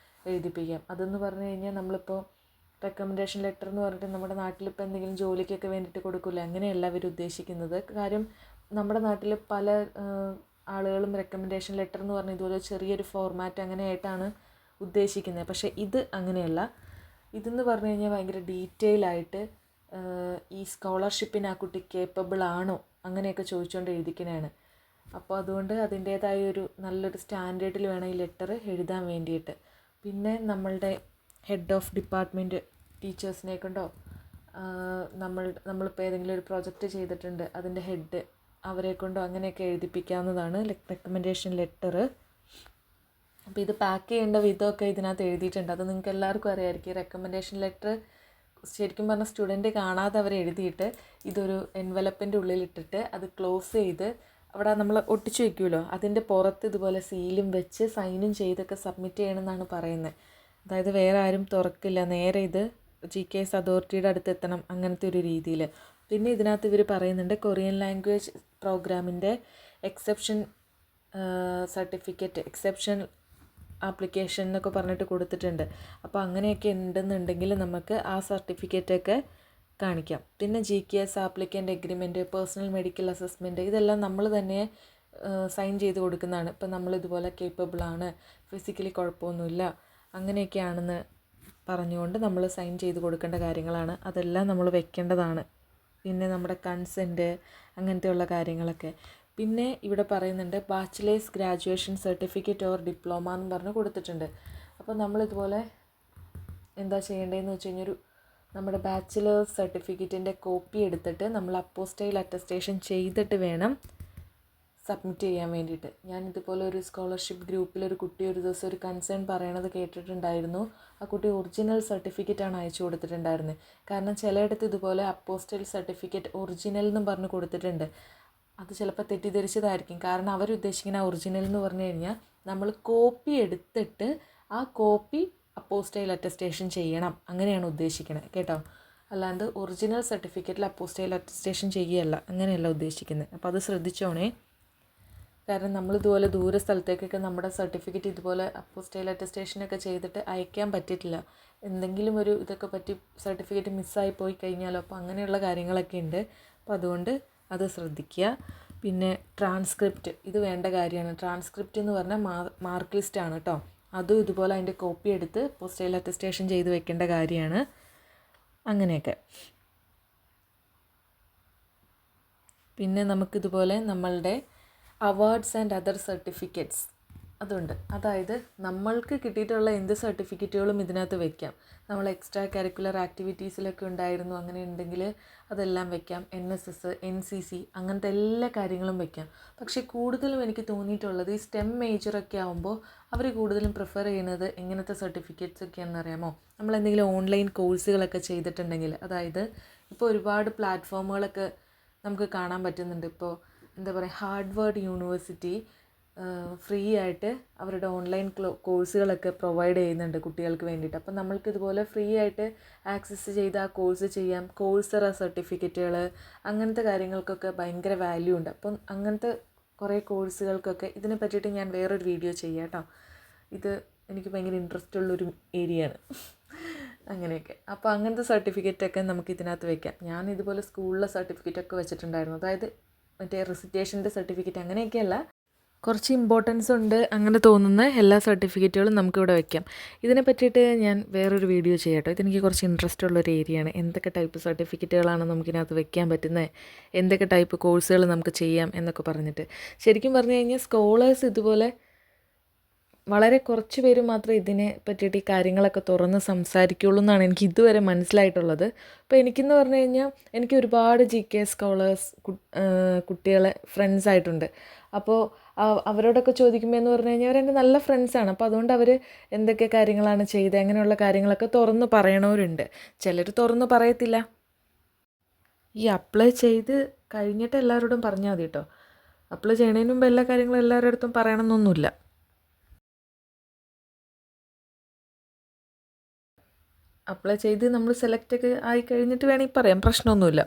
എഴുതിപ്പിക്കാം. അതെന്ന് പറഞ്ഞു കഴിഞ്ഞാൽ നമ്മളിപ്പോൾ റെക്കമെൻഡേഷൻ ലെറ്റർ എന്ന് പറഞ്ഞിട്ട് നമ്മുടെ നാട്ടിലിപ്പോൾ എന്തെങ്കിലും ജോലിക്കൊക്കെ വേണ്ടിയിട്ട് കൊടുക്കില്ല, അങ്ങനെയല്ല അവർ ഉദ്ദേശിക്കുന്നത്. കാര്യം നമ്മുടെ നാട്ടിൽ പല ആളുകളും റെക്കമെൻഡേഷൻ ലെറ്റർ എന്ന് പറഞ്ഞാൽ ഇതുപോലെ ചെറിയൊരു ഫോർമാറ്റ് അങ്ങനെയായിട്ടാണ് ഉദ്ദേശിക്കുന്നത്. പക്ഷേ ഇത് അങ്ങനെയല്ല. ഇതെന്ന് പറഞ്ഞു കഴിഞ്ഞാൽ ഭയങ്കര ഡീറ്റെയിൽ ആയിട്ട് ഈ സ്കോളർഷിപ്പിന് ആ കുട്ടി കേപ്പബിൾ ആണോ അങ്ങനെയൊക്കെ ചോദിച്ചുകൊണ്ട് എഴുതിക്കണതാണ്. അപ്പോൾ അതുകൊണ്ട് അതിൻ്റേതായ ഒരു നല്ലൊരു സ്റ്റാൻഡേർഡിൽ വേണം ഈ ലെറ്റർ എഴുതാൻ വേണ്ടിയിട്ട്. പിന്നെ നമ്മളുടെ ഹെഡ് ഓഫ് ഡിപ്പാർട്ട്മെൻറ്റ് ടീച്ചേഴ്സിനെ കൊണ്ടോ നമ്മളിപ്പോൾ ഏതെങ്കിലും ഒരു പ്രൊജക്റ്റ് ചെയ്തിട്ടുണ്ട്, അതിൻ്റെ ഹെഡ് അവരെ കൊണ്ടോ അങ്ങനെയൊക്കെ എഴുതിപ്പിക്കാവുന്നതാണ് റെക്കമെൻഡേഷൻ ലെറ്റർ. അപ്പോൾ ഇത് പാക്ക് ചെയ്യേണ്ട വിധമൊക്കെ ഇതിനകത്ത് എഴുതിയിട്ടുണ്ട്. അത് നിങ്ങൾക്ക് എല്ലാവർക്കും അറിയാമായിരിക്കും. റെക്കമെൻഡേഷൻ ലെറ്റർ ശരിക്കും പറഞ്ഞാൽ സ്റ്റുഡൻറ്റ് കാണാതെ അവർ എഴുതിയിട്ട് ഇതൊരു എൻവലപ്പിൻ്റെ ഉള്ളിലിട്ടിട്ട് അത് ക്ലോസ് ചെയ്ത് അവിടെ നമ്മൾ ഒട്ടിച്ചു വയ്ക്കുമല്ലോ, അതിൻ്റെ പുറത്ത് ഇതുപോലെ സീലും വെച്ച് സൈനും ചെയ്തൊക്കെ സബ്മിറ്റ് ചെയ്യണമെന്നാണ് പറയുന്നത്. അതായത് വേറെ ആരും തുറക്കില്ല, നേരെ ഇത് GKS അതോറിറ്റിയുടെ അടുത്ത് എത്തണം, അങ്ങനത്തെ ഒരു രീതിയിൽ. പിന്നെ ഇതിനകത്ത് ഇവർ പറയുന്നുണ്ട് കൊറിയൻ ലാംഗ്വേജ് പ്രോഗ്രാമിൻ്റെ എക്സെപ്ഷൻ സർട്ടിഫിക്കറ്റ്, എക്സെപ്ഷൻ ആപ്ലിക്കേഷൻ എന്നൊക്കെ പറഞ്ഞിട്ട് കൊടുത്തിട്ടുണ്ട്. അപ്പോൾ അങ്ങനെയൊക്കെ ഉണ്ടെന്നുണ്ടെങ്കിൽ നമുക്ക് ആ സർട്ടിഫിക്കറ്റൊക്കെ കാണിക്കാം. പിന്നെ GKS applicant agreement, personal medical assessment, ഇതെല്ലാം നമ്മൾ തന്നെ സൈൻ ചെയ്ത് കൊടുക്കുന്നതാണ്. ഇപ്പം നമ്മളിതുപോലെ കേപ്പബിളാണ്, ഫിസിക്കലി കുഴപ്പമൊന്നുമില്ല, അങ്ങനെയൊക്കെയാണെന്ന് പറഞ്ഞുകൊണ്ട് നമ്മൾ സൈൻ ചെയ്ത് കൊടുക്കേണ്ട കാര്യങ്ങളാണ്. അതെല്ലാം നമ്മൾ വെക്കേണ്ടതാണ്. പിന്നെ നമ്മുടെ കൺസെൻറ്റ്, അങ്ങനത്തെയുള്ള കാര്യങ്ങളൊക്കെ. പിന്നെ ഇവിടെ പറയുന്നുണ്ട് bachelors graduation certificate or diploma എന്ന് പറഞ്ഞ് കൊടുത്തിട്ടുണ്ട്. അപ്പോൾ നമ്മളിതുപോലെ എന്താ ചെയ്യേണ്ടതെന്ന് വെച്ച് കഴിഞ്ഞാൽ നമ്മുടെ ബാച്ചിലേഴ്സ് സർട്ടിഫിക്കറ്റിൻ്റെ കോപ്പി എടുത്തിട്ട് നമ്മൾ അപ്പോസ്റ്റൈൽ അറ്റസ്റ്റേഷൻ ചെയ്തിട്ട് വേണം സബ്മിറ്റ് ചെയ്യാൻ വേണ്ടിയിട്ട്. ഞാനിതുപോലെ ഒരു സ്കോളർഷിപ്പ് ഗ്രൂപ്പിൽ ഒരു കുട്ടി ഒരു ദിവസം ഒരു കൺസേൺ പറയണത് കേട്ടിട്ടുണ്ടായിരുന്നു. ആ കുട്ടി ഒറിജിനൽ സർട്ടിഫിക്കറ്റാണ് അയച്ചു കൊടുത്തിട്ടുണ്ടായിരുന്നത്. കാരണം ചിലയിടത്ത് ഇതുപോലെ അപ്പോസ്റ്റൈൽ സർട്ടിഫിക്കറ്റ് ഒറിജിനൽ എന്നും പറഞ്ഞ് കൊടുത്തിട്ടുണ്ട്. അത് ചിലപ്പോൾ തെറ്റിദ്ധരിച്ചതായിരിക്കും. കാരണം അവരുദ്ദേശിക്കുന്ന ഒറിജിനൽ എന്ന് പറഞ്ഞു കഴിഞ്ഞാൽ നമ്മൾ കോപ്പി എടുത്തിട്ട് ആ കോപ്പി അപ്പോസ്റ്റൈൽ അറ്റസ്റ്റേഷൻ ചെയ്യണം, അങ്ങനെയാണ് ഉദ്ദേശിക്കുന്നത് കേട്ടോ. അല്ലാണ്ട് ഒറിജിനൽ സർട്ടിഫിക്കറ്റിൽ അപ്പോസ്റ്റൈൽ അറ്റസ്റ്റേഷൻ ചെയ്യുകയല്ല, അങ്ങനെയല്ല ഉദ്ദേശിക്കുന്നത്. അപ്പോൾ അത് ശ്രദ്ധിച്ചോണേ. കാരണം നമ്മളിതുപോലെ ദൂര സ്ഥലത്തേക്കൊക്കെ നമ്മുടെ സർട്ടിഫിക്കറ്റ് ഇതുപോലെ അപ്പോസ്റ്റൈൽ അറ്റസ്റ്റേഷനൊക്കെ ചെയ്തിട്ട് അയക്കാൻ പറ്റിയിട്ടില്ല. എന്തെങ്കിലും ഒരു ഇതൊക്കെ പറ്റി സർട്ടിഫിക്കറ്റ് മിസ്സായി പോയി കഴിഞ്ഞാലോ, അപ്പോൾ അങ്ങനെയുള്ള കാര്യങ്ങളൊക്കെ ഉണ്ട്. അപ്പോൾ അതുകൊണ്ട് അത് ശ്രദ്ധിക്കുക. പിന്നെ ട്രാൻസ്ക്രിപ്റ്റ്, ഇത് വേണ്ട കാര്യമാണ്. ട്രാൻസ്ക്രിപ്റ്റ് എന്ന് പറഞ്ഞാൽ മാർക്ക് ലിസ്റ്റാണ് കേട്ടോ. അതും ഇതുപോലെ അതിൻ്റെ കോപ്പി എടുത്ത് പോസ്റ്റൈൽ അറ്റസ്റ്റേഷൻ ചെയ്ത് വെക്കേണ്ട കാര്യമാണ്. അങ്ങനെയൊക്കെ. പിന്നെ നമുക്കിതുപോലെ നമ്മളുടെ അവാർഡ്സ് ആൻഡ് അതർ സർട്ടിഫിക്കറ്റ്സ് അതുണ്ട്. അതായത് നമ്മൾക്ക് കിട്ടിയിട്ടുള്ള എന്ത് സർട്ടിഫിക്കറ്റുകളും ഇതിനകത്ത് വെക്കാം. നമ്മൾ എക്സ്ട്രാ കരിക്കുലർ ആക്ടിവിറ്റീസിലൊക്കെ ഉണ്ടായിരുന്നു, അങ്ങനെ ഉണ്ടെങ്കിൽ അതെല്ലാം വെക്കാം. NSS, NCC അങ്ങനത്തെ എല്ലാ കാര്യങ്ങളും വെക്കാം. പക്ഷേ കൂടുതലും എനിക്ക് തോന്നിയിട്ടുള്ളത് ഈ STEM മേജറൊക്കെ ആകുമ്പോൾ അവർ കൂടുതലും പ്രിഫർ ചെയ്യുന്നത് എങ്ങനത്തെ സർട്ടിഫിക്കറ്റ്സ് ഒക്കെയാണെന്ന് അറിയാമോ? നമ്മളെന്തെങ്കിലും ഓൺലൈൻ കോഴ്സുകളൊക്കെ ചെയ്തിട്ടുണ്ടെങ്കിൽ, അതായത് ഇപ്പോൾ ഒരുപാട് പ്ലാറ്റ്ഫോമുകളൊക്കെ നമുക്ക് കാണാൻ പറ്റുന്നുണ്ട്. ഇപ്പോൾ എന്താ പറയുക, ഹാർഡ്വേർഡ് യൂണിവേഴ്സിറ്റി ഫ്രീ ആയിട്ട് അവരുടെ ഓൺലൈൻ കോഴ്സുകളൊക്കെ പ്രൊവൈഡ് ചെയ്യുന്നുണ്ട് കുട്ടികൾക്ക് വേണ്ടിയിട്ട്. അപ്പം നമ്മൾക്ക് ഇതുപോലെ ഫ്രീ ആയിട്ട് ആക്സസ് ചെയ്ത് ആ കോഴ്സ് ചെയ്യാം. കോഴ്സറ സർട്ടിഫിക്കറ്റുകൾ, അങ്ങനത്തെ കാര്യങ്ങൾക്കൊക്കെ ഭയങ്കര വാല്യൂ ഉണ്ട്. അപ്പം അങ്ങനത്തെ കുറേ കോഴ്സുകൾക്കൊക്കെ ഇതിനെ പറ്റിയിട്ട് ഞാൻ വേറൊരു വീഡിയോ ചെയ്യാം കേട്ടോ. ഇത് എനിക്ക് ഭയങ്കര ഇൻട്രസ്റ്റ് ഉള്ളൊരു ഏരിയയാണ്. അങ്ങനെയൊക്കെ. അപ്പോൾ അങ്ങനത്തെ സർട്ടിഫിക്കറ്റൊക്കെ നമുക്ക് ഇതിനകത്ത് വെക്കാം. ഞാൻ ഇതുപോലെ സ്കൂളിലെ സർട്ടിഫിക്കറ്റൊക്കെ വെച്ചിട്ടുണ്ടായിരുന്നു. അതായത് മറ്റേ റെസിറ്റേഷൻ്റെ സർട്ടിഫിക്കറ്റ് അങ്ങനെയൊക്കെയല്ല, കുറച്ച് ഇമ്പോർട്ടൻസ് ഉണ്ട് അങ്ങനെ തോന്നുന്ന എല്ലാ സർട്ടിഫിക്കറ്റുകളും നമുക്കിവിടെ വയ്ക്കാം. ഇതിനെ പറ്റിയിട്ട് ഞാൻ വേറൊരു വീഡിയോ ചെയ്യാം കേട്ടോ. ഇതെനിക്ക് കുറച്ച് ഇൻട്രസ്റ്റ് ഉള്ളൊരു ഏരിയയാണ്. എന്തൊക്കെ ടൈപ്പ് സർട്ടിഫിക്കറ്റുകളാണ് നമുക്കിതിനകത്ത് വെക്കാൻ പറ്റുന്നത്, എന്തൊക്കെ ടൈപ്പ് കോഴ്സുകൾ നമുക്ക് ചെയ്യാം എന്നൊക്കെ പറഞ്ഞിട്ട്. ശരിക്കും പറഞ്ഞു കഴിഞ്ഞാൽ സ്കോളേഴ്സ് ഇതുപോലെ വളരെ കുറച്ച് പേര് മാത്രമേ ഇതിനെ പറ്റിയിട്ട് ഈ കാര്യങ്ങളൊക്കെ തുറന്ന് സംസാരിക്കുകയുള്ളൂ എന്നാണ് എനിക്ക് ഇതുവരെ മനസ്സിലായിട്ടുള്ളത്. അപ്പോൾ എനിക്കെന്ന് പറഞ്ഞു കഴിഞ്ഞാൽ എനിക്ക് ഒരുപാട് GK സ്കോളേഴ്സ് കുട്ടികളെ ഫ്രണ്ട്സ് ആയിട്ടുണ്ട്. അപ്പോൾ അവരോടൊക്കെ ചോദിക്കുമ്പോൾ എന്ന് പറഞ്ഞു കഴിഞ്ഞാൽ അവരെൻ്റെ നല്ല ഫ്രണ്ട്സാണ്. അപ്പോൾ അതുകൊണ്ട് അവർ എന്തൊക്കെ കാര്യങ്ങളാണ് ചെയ്തത്, അങ്ങനെയുള്ള കാര്യങ്ങളൊക്കെ തുറന്ന് പറയണവരുണ്ട്. ചിലർ തുറന്ന് പറയത്തില്ല. ഈ അപ്ലൈ ചെയ്ത് കഴിഞ്ഞിട്ട് എല്ലാവരോടും പറഞ്ഞാൽ മതി കേട്ടോ. അപ്ലൈ ചെയ്യണതിന് മുമ്പ് എല്ലാ കാര്യങ്ങളും എല്ലാവരുടെ അടുത്തും പറയണമെന്നൊന്നുമില്ല. അപ്ലൈ ചെയ്ത് നമ്മൾ സെലക്റ്റൊക്കെ ആയി കഴിഞ്ഞിട്ട് വേണമെങ്കിൽ പറയാം, പ്രശ്നമൊന്നുമില്ല.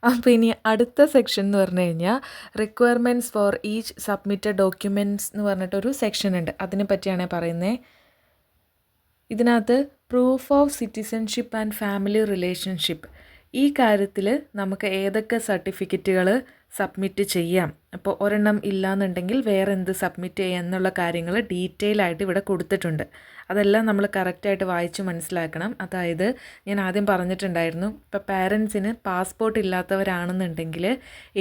അപ്പോൾ ഇനി അടുത്ത സെക്ഷൻ എന്ന് പറഞ്ഞു കഴിഞ്ഞാൽ requirements for each submitted documents എന്ന് പറഞ്ഞിട്ടൊരു സെക്ഷൻ ഉണ്ട്. അതിനെ പറ്റിയാണ് പറയുന്നത്. ഇതിനകത്ത് proof of citizenship and family relationship, ഈ കാര്യത്തിൽ നമുക്ക് ഏതൊക്കെ സർട്ടിഫിക്കറ്റുകൾ സബ്മിറ്റ് ചെയ്യാം, അപ്പോൾ ഒരെണ്ണം ഇല്ലയെന്നുണ്ടെങ്കിൽ വേറെ എന്ത് സബ്മിറ്റ് ചെയ്യാം എന്നുള്ള കാര്യങ്ങൾ ഡീറ്റെയിൽ ആയിട്ട് ഇവിടെ കൊടുത്തിട്ടുണ്ട്. അതെല്ലാം നമ്മൾ കറക്റ്റായിട്ട് വായിച്ച് മനസ്സിലാക്കണം. അതായത് ഞാൻ ആദ്യം പറഞ്ഞിട്ടുണ്ടായിരുന്നു, ഇപ്പോൾ പാരൻസിന് പാസ്പോർട്ട് ഇല്ലാത്തവരാണെന്നുണ്ടെങ്കിൽ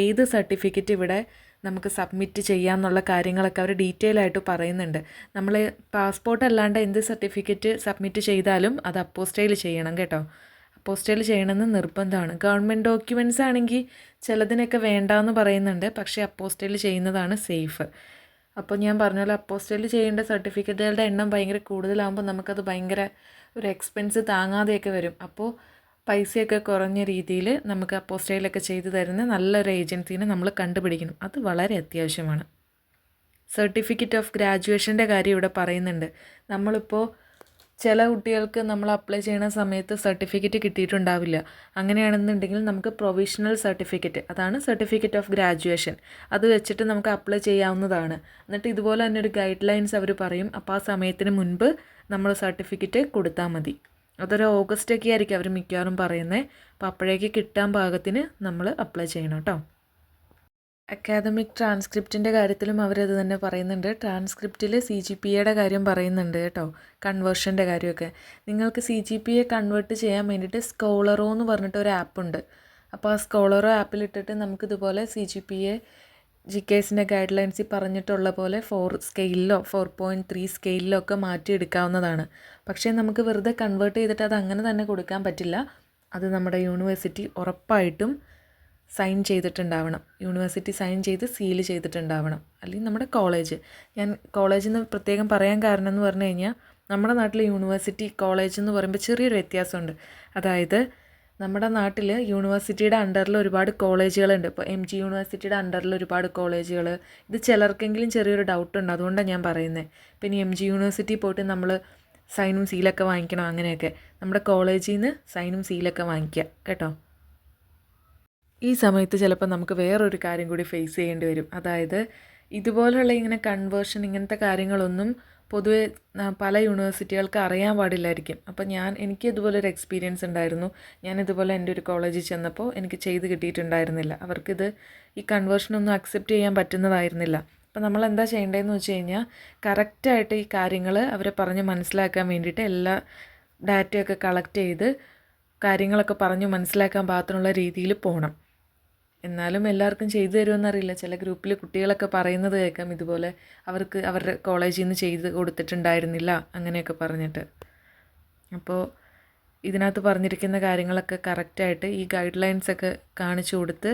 ഏത് സർട്ടിഫിക്കറ്റ് ഇവിടെ നമുക്ക് സബ്മിറ്റ് ചെയ്യാമെന്നുള്ള കാര്യങ്ങളൊക്കെ അവർ ഡീറ്റെയിൽ ആയിട്ട് പറയുന്നുണ്ട്. നമ്മൾ പാസ്പോർട്ട് അല്ലാണ്ട് എന്ത് സർട്ടിഫിക്കറ്റ് സബ്മിറ്റ് ചെയ്താലും അത് അപ്പോസ്റ്റൈൽ ചെയ്യണം കേട്ടോ. അപ്പോസ്റ്റൈൽ ചെയ്യണമെന്ന് നിർബന്ധമാണ്. ഗവൺമെൻറ് ഡോക്യുമെൻറ്റ്സ് ആണെങ്കിൽ ചിലതിനൊക്കെ വേണ്ടാന്ന് പറയുന്നുണ്ട്, പക്ഷേ അപ്പോസ്റ്റൈൽ ചെയ്യുന്നതാണ് സേഫ്. അപ്പോൾ ഞാൻ പറഞ്ഞ അപ്പോസ്റ്റൈൽ ചെയ്യേണ്ട സർട്ടിഫിക്കറ്റുകളുടെ എണ്ണം ഭയങ്കര കൂടുതലാകുമ്പോൾ നമുക്കത് ഭയങ്കര ഒരു എക്സ്പെൻസ് താങ്ങാതെയൊക്കെ വരും. അപ്പോൾ പൈസയൊക്കെ കുറഞ്ഞ രീതിയിൽ നമുക്ക് അപ്പോസ്റ്റൈലൊക്കെ ചെയ്തു തരുന്ന നല്ലൊരു ഏജൻസീനെ നമ്മൾ കണ്ടുപിടിക്കണം. അത് വളരെ അത്യാവശ്യമാണ്. സർട്ടിഫിക്കറ്റ് ഓഫ് ഗ്രാജുവേഷൻ്റെ കാര്യം ഇവിടെ പറയുന്നുണ്ട്. നമ്മളിപ്പോൾ ചില കുട്ടികൾക്ക് നമ്മൾ അപ്ലൈ ചെയ്യുന്ന സമയത്ത് സർട്ടിഫിക്കറ്റ് കിട്ടിയിട്ടുണ്ടാവില്ല. അങ്ങനെയാണെന്നുണ്ടെങ്കിൽ നമുക്ക് പ്രൊവിഷണൽ സർട്ടിഫിക്കറ്റ്, അതാണ് സർട്ടിഫിക്കറ്റ് ഓഫ് ഗ്രാജുവേഷൻ, അത് വെച്ചിട്ട് നമുക്ക് അപ്ലൈ ചെയ്യാവുന്നതാണ്. എന്നിട്ട് ഇതുപോലെ തന്നെ ഒരു ഗൈഡ് ലൈൻസ് അവർ പറയും. അപ്പോൾ ആ സമയത്തിന് മുൻപ് നമ്മൾ സർട്ടിഫിക്കറ്റ് കൊടുത്താൽ മതി. അതൊരു ഓഗസ്റ്റൊക്കെ ആയിരിക്കും അവർ മിക്കവാറും പറയുന്നത്. അപ്പോൾ അപ്പോഴേക്ക് കിട്ടാൻ പാകത്തിന് നമ്മൾ അപ്ലൈ ചെയ്യണം കേട്ടോ. അക്കാദമിക് ട്രാൻസ്ക്രിപ്റ്റിൻ്റെ കാര്യത്തിലും അവരത് തന്നെ പറയുന്നുണ്ട്. ട്രാൻസ്ക്രിപ്റ്റിൽ CGPAയുടെ കാര്യം പറയുന്നുണ്ട് കേട്ടോ, കൺവേർഷൻ്റെ കാര്യമൊക്കെ. നിങ്ങൾക്ക് CGPA കൺവേർട്ട് ചെയ്യാൻ വേണ്ടിയിട്ട് സ്കോളറോ എന്ന് പറഞ്ഞിട്ട് ഒരു ആപ്പുണ്ട്. അപ്പോൾ ആ സ്കോളറോ ആപ്പിലിട്ടിട്ട് നമുക്കിതുപോലെ CGPA GKSൻ്റെ ഗൈഡ് ലൈൻസിൽ പറഞ്ഞിട്ടുള്ള പോലെ 4 സ്കെയിലിലോ 4.3 സ്കെയിലിലോ ഒക്കെ മാറ്റിയെടുക്കാവുന്നതാണ്. പക്ഷേ നമുക്ക് വെറുതെ കൺവേർട്ട് ചെയ്തിട്ട് അത് അങ്ങനെ തന്നെ കൊടുക്കാൻ പറ്റില്ല. അത് നമ്മുടെ യൂണിവേഴ്സിറ്റി ഉറപ്പായിട്ടും സൈൻ ചെയ്തിട്ടുണ്ടാവണം. യൂണിവേഴ്സിറ്റി സൈൻ ചെയ്ത് സീൽ ചെയ്തിട്ടുണ്ടാവണം. അല്ലെങ്കിൽ നമ്മുടെ കോളേജ്, ഞാൻ കോളേജിൽ നിന്ന് പ്രത്യേകം പറയാൻ കാരണം എന്ന് പറഞ്ഞു കഴിഞ്ഞാൽ നമ്മുടെ നാട്ടിൽ യൂണിവേഴ്സിറ്റി കോളേജ് എന്ന് പറയുമ്പോൾ ചെറിയൊരു വ്യത്യാസമുണ്ട്. അതായത് നമ്മുടെ നാട്ടിൽ യൂണിവേഴ്സിറ്റിയുടെ അണ്ടറിൽ ഒരുപാട് കോളേജുകളുണ്ട്. ഇപ്പോൾ MG യൂണിവേഴ്സിറ്റിയുടെ അണ്ടറിൽ ഒരുപാട് കോളേജുകൾ. ഇത് ചിലർക്കെങ്കിലും ചെറിയൊരു ഡൗട്ടുണ്ട്, അതുകൊണ്ടാണ് ഞാൻ പറയുന്നത്. പിന്നെ MG യൂണിവേഴ്സിറ്റി പോയിട്ട് നമ്മൾ സൈനും സീലൊക്കെ വാങ്ങിക്കണം. അങ്ങനെയൊക്കെ നമ്മുടെ കോളേജിൽ നിന്ന് സൈനും സീലൊക്കെ വാങ്ങിക്കുക കേട്ടോ. ഈ സമയത്ത് ചിലപ്പോൾ നമുക്ക് വേറൊരു കാര്യം കൂടി ഫേസ് ചെയ്യേണ്ടി വരും. അതായത് ഇതുപോലുള്ള ഇങ്ങനെ കൺവേർഷൻ ഇങ്ങനത്തെ കാര്യങ്ങളൊന്നും പൊതുവെ പല യൂണിവേഴ്സിറ്റികൾക്ക് അറിയാൻ പാടില്ലായിരിക്കും. അപ്പോൾ എനിക്ക് ഇതുപോലൊരു എക്സ്പീരിയൻസ് ഉണ്ടായിരുന്നു. ഞാനിതുപോലെ എൻ്റെ ഒരു കോളേജിൽ ചെന്നപ്പോൾ എനിക്ക് ചെയ്ത് കിട്ടിയിട്ടുണ്ടായിരുന്നില്ല. അവർക്കിത് ഈ കൺവേർഷനൊന്നും അക്സെപ്റ്റ് ചെയ്യാൻ പറ്റുന്നതായിരുന്നില്ല. അപ്പോൾ നമ്മൾ എന്താ ചെയ്യേണ്ടതെന്ന് വെച്ച് കഴിഞ്ഞാൽ കറക്റ്റായിട്ട് ഈ കാര്യങ്ങൾ അവരെ പറഞ്ഞ് മനസ്സിലാക്കാൻ വേണ്ടിയിട്ട് എല്ലാ ഡാറ്റയൊക്കെ കളക്ട് ചെയ്ത് കാര്യങ്ങളൊക്കെ പറഞ്ഞ് മനസ്സിലാക്കാൻ പാകത്തിനുള്ള രീതിയിൽ പോകണം. എന്നാലും എല്ലാവർക്കും ചെയ്തു തരുമെന്നറിയില്ല. ചില ഗ്രൂപ്പിൽ കുട്ടികളൊക്കെ പറയുന്നത് കേൾക്കാം, ഇതുപോലെ അവർക്ക് അവരുടെ കോളേജിൽ നിന്ന് ചെയ്ത് കൊടുത്തിട്ടുണ്ടായിരുന്നില്ല അങ്ങനെയൊക്കെ പറഞ്ഞിട്ട്. അപ്പോൾ ഇതിനകത്ത് പറഞ്ഞിരിക്കുന്ന കാര്യങ്ങളൊക്കെ കറക്റ്റായിട്ട് ഈ ഗൈഡ് ലൈൻസൊക്കെ കാണിച്ചു കൊടുത്ത്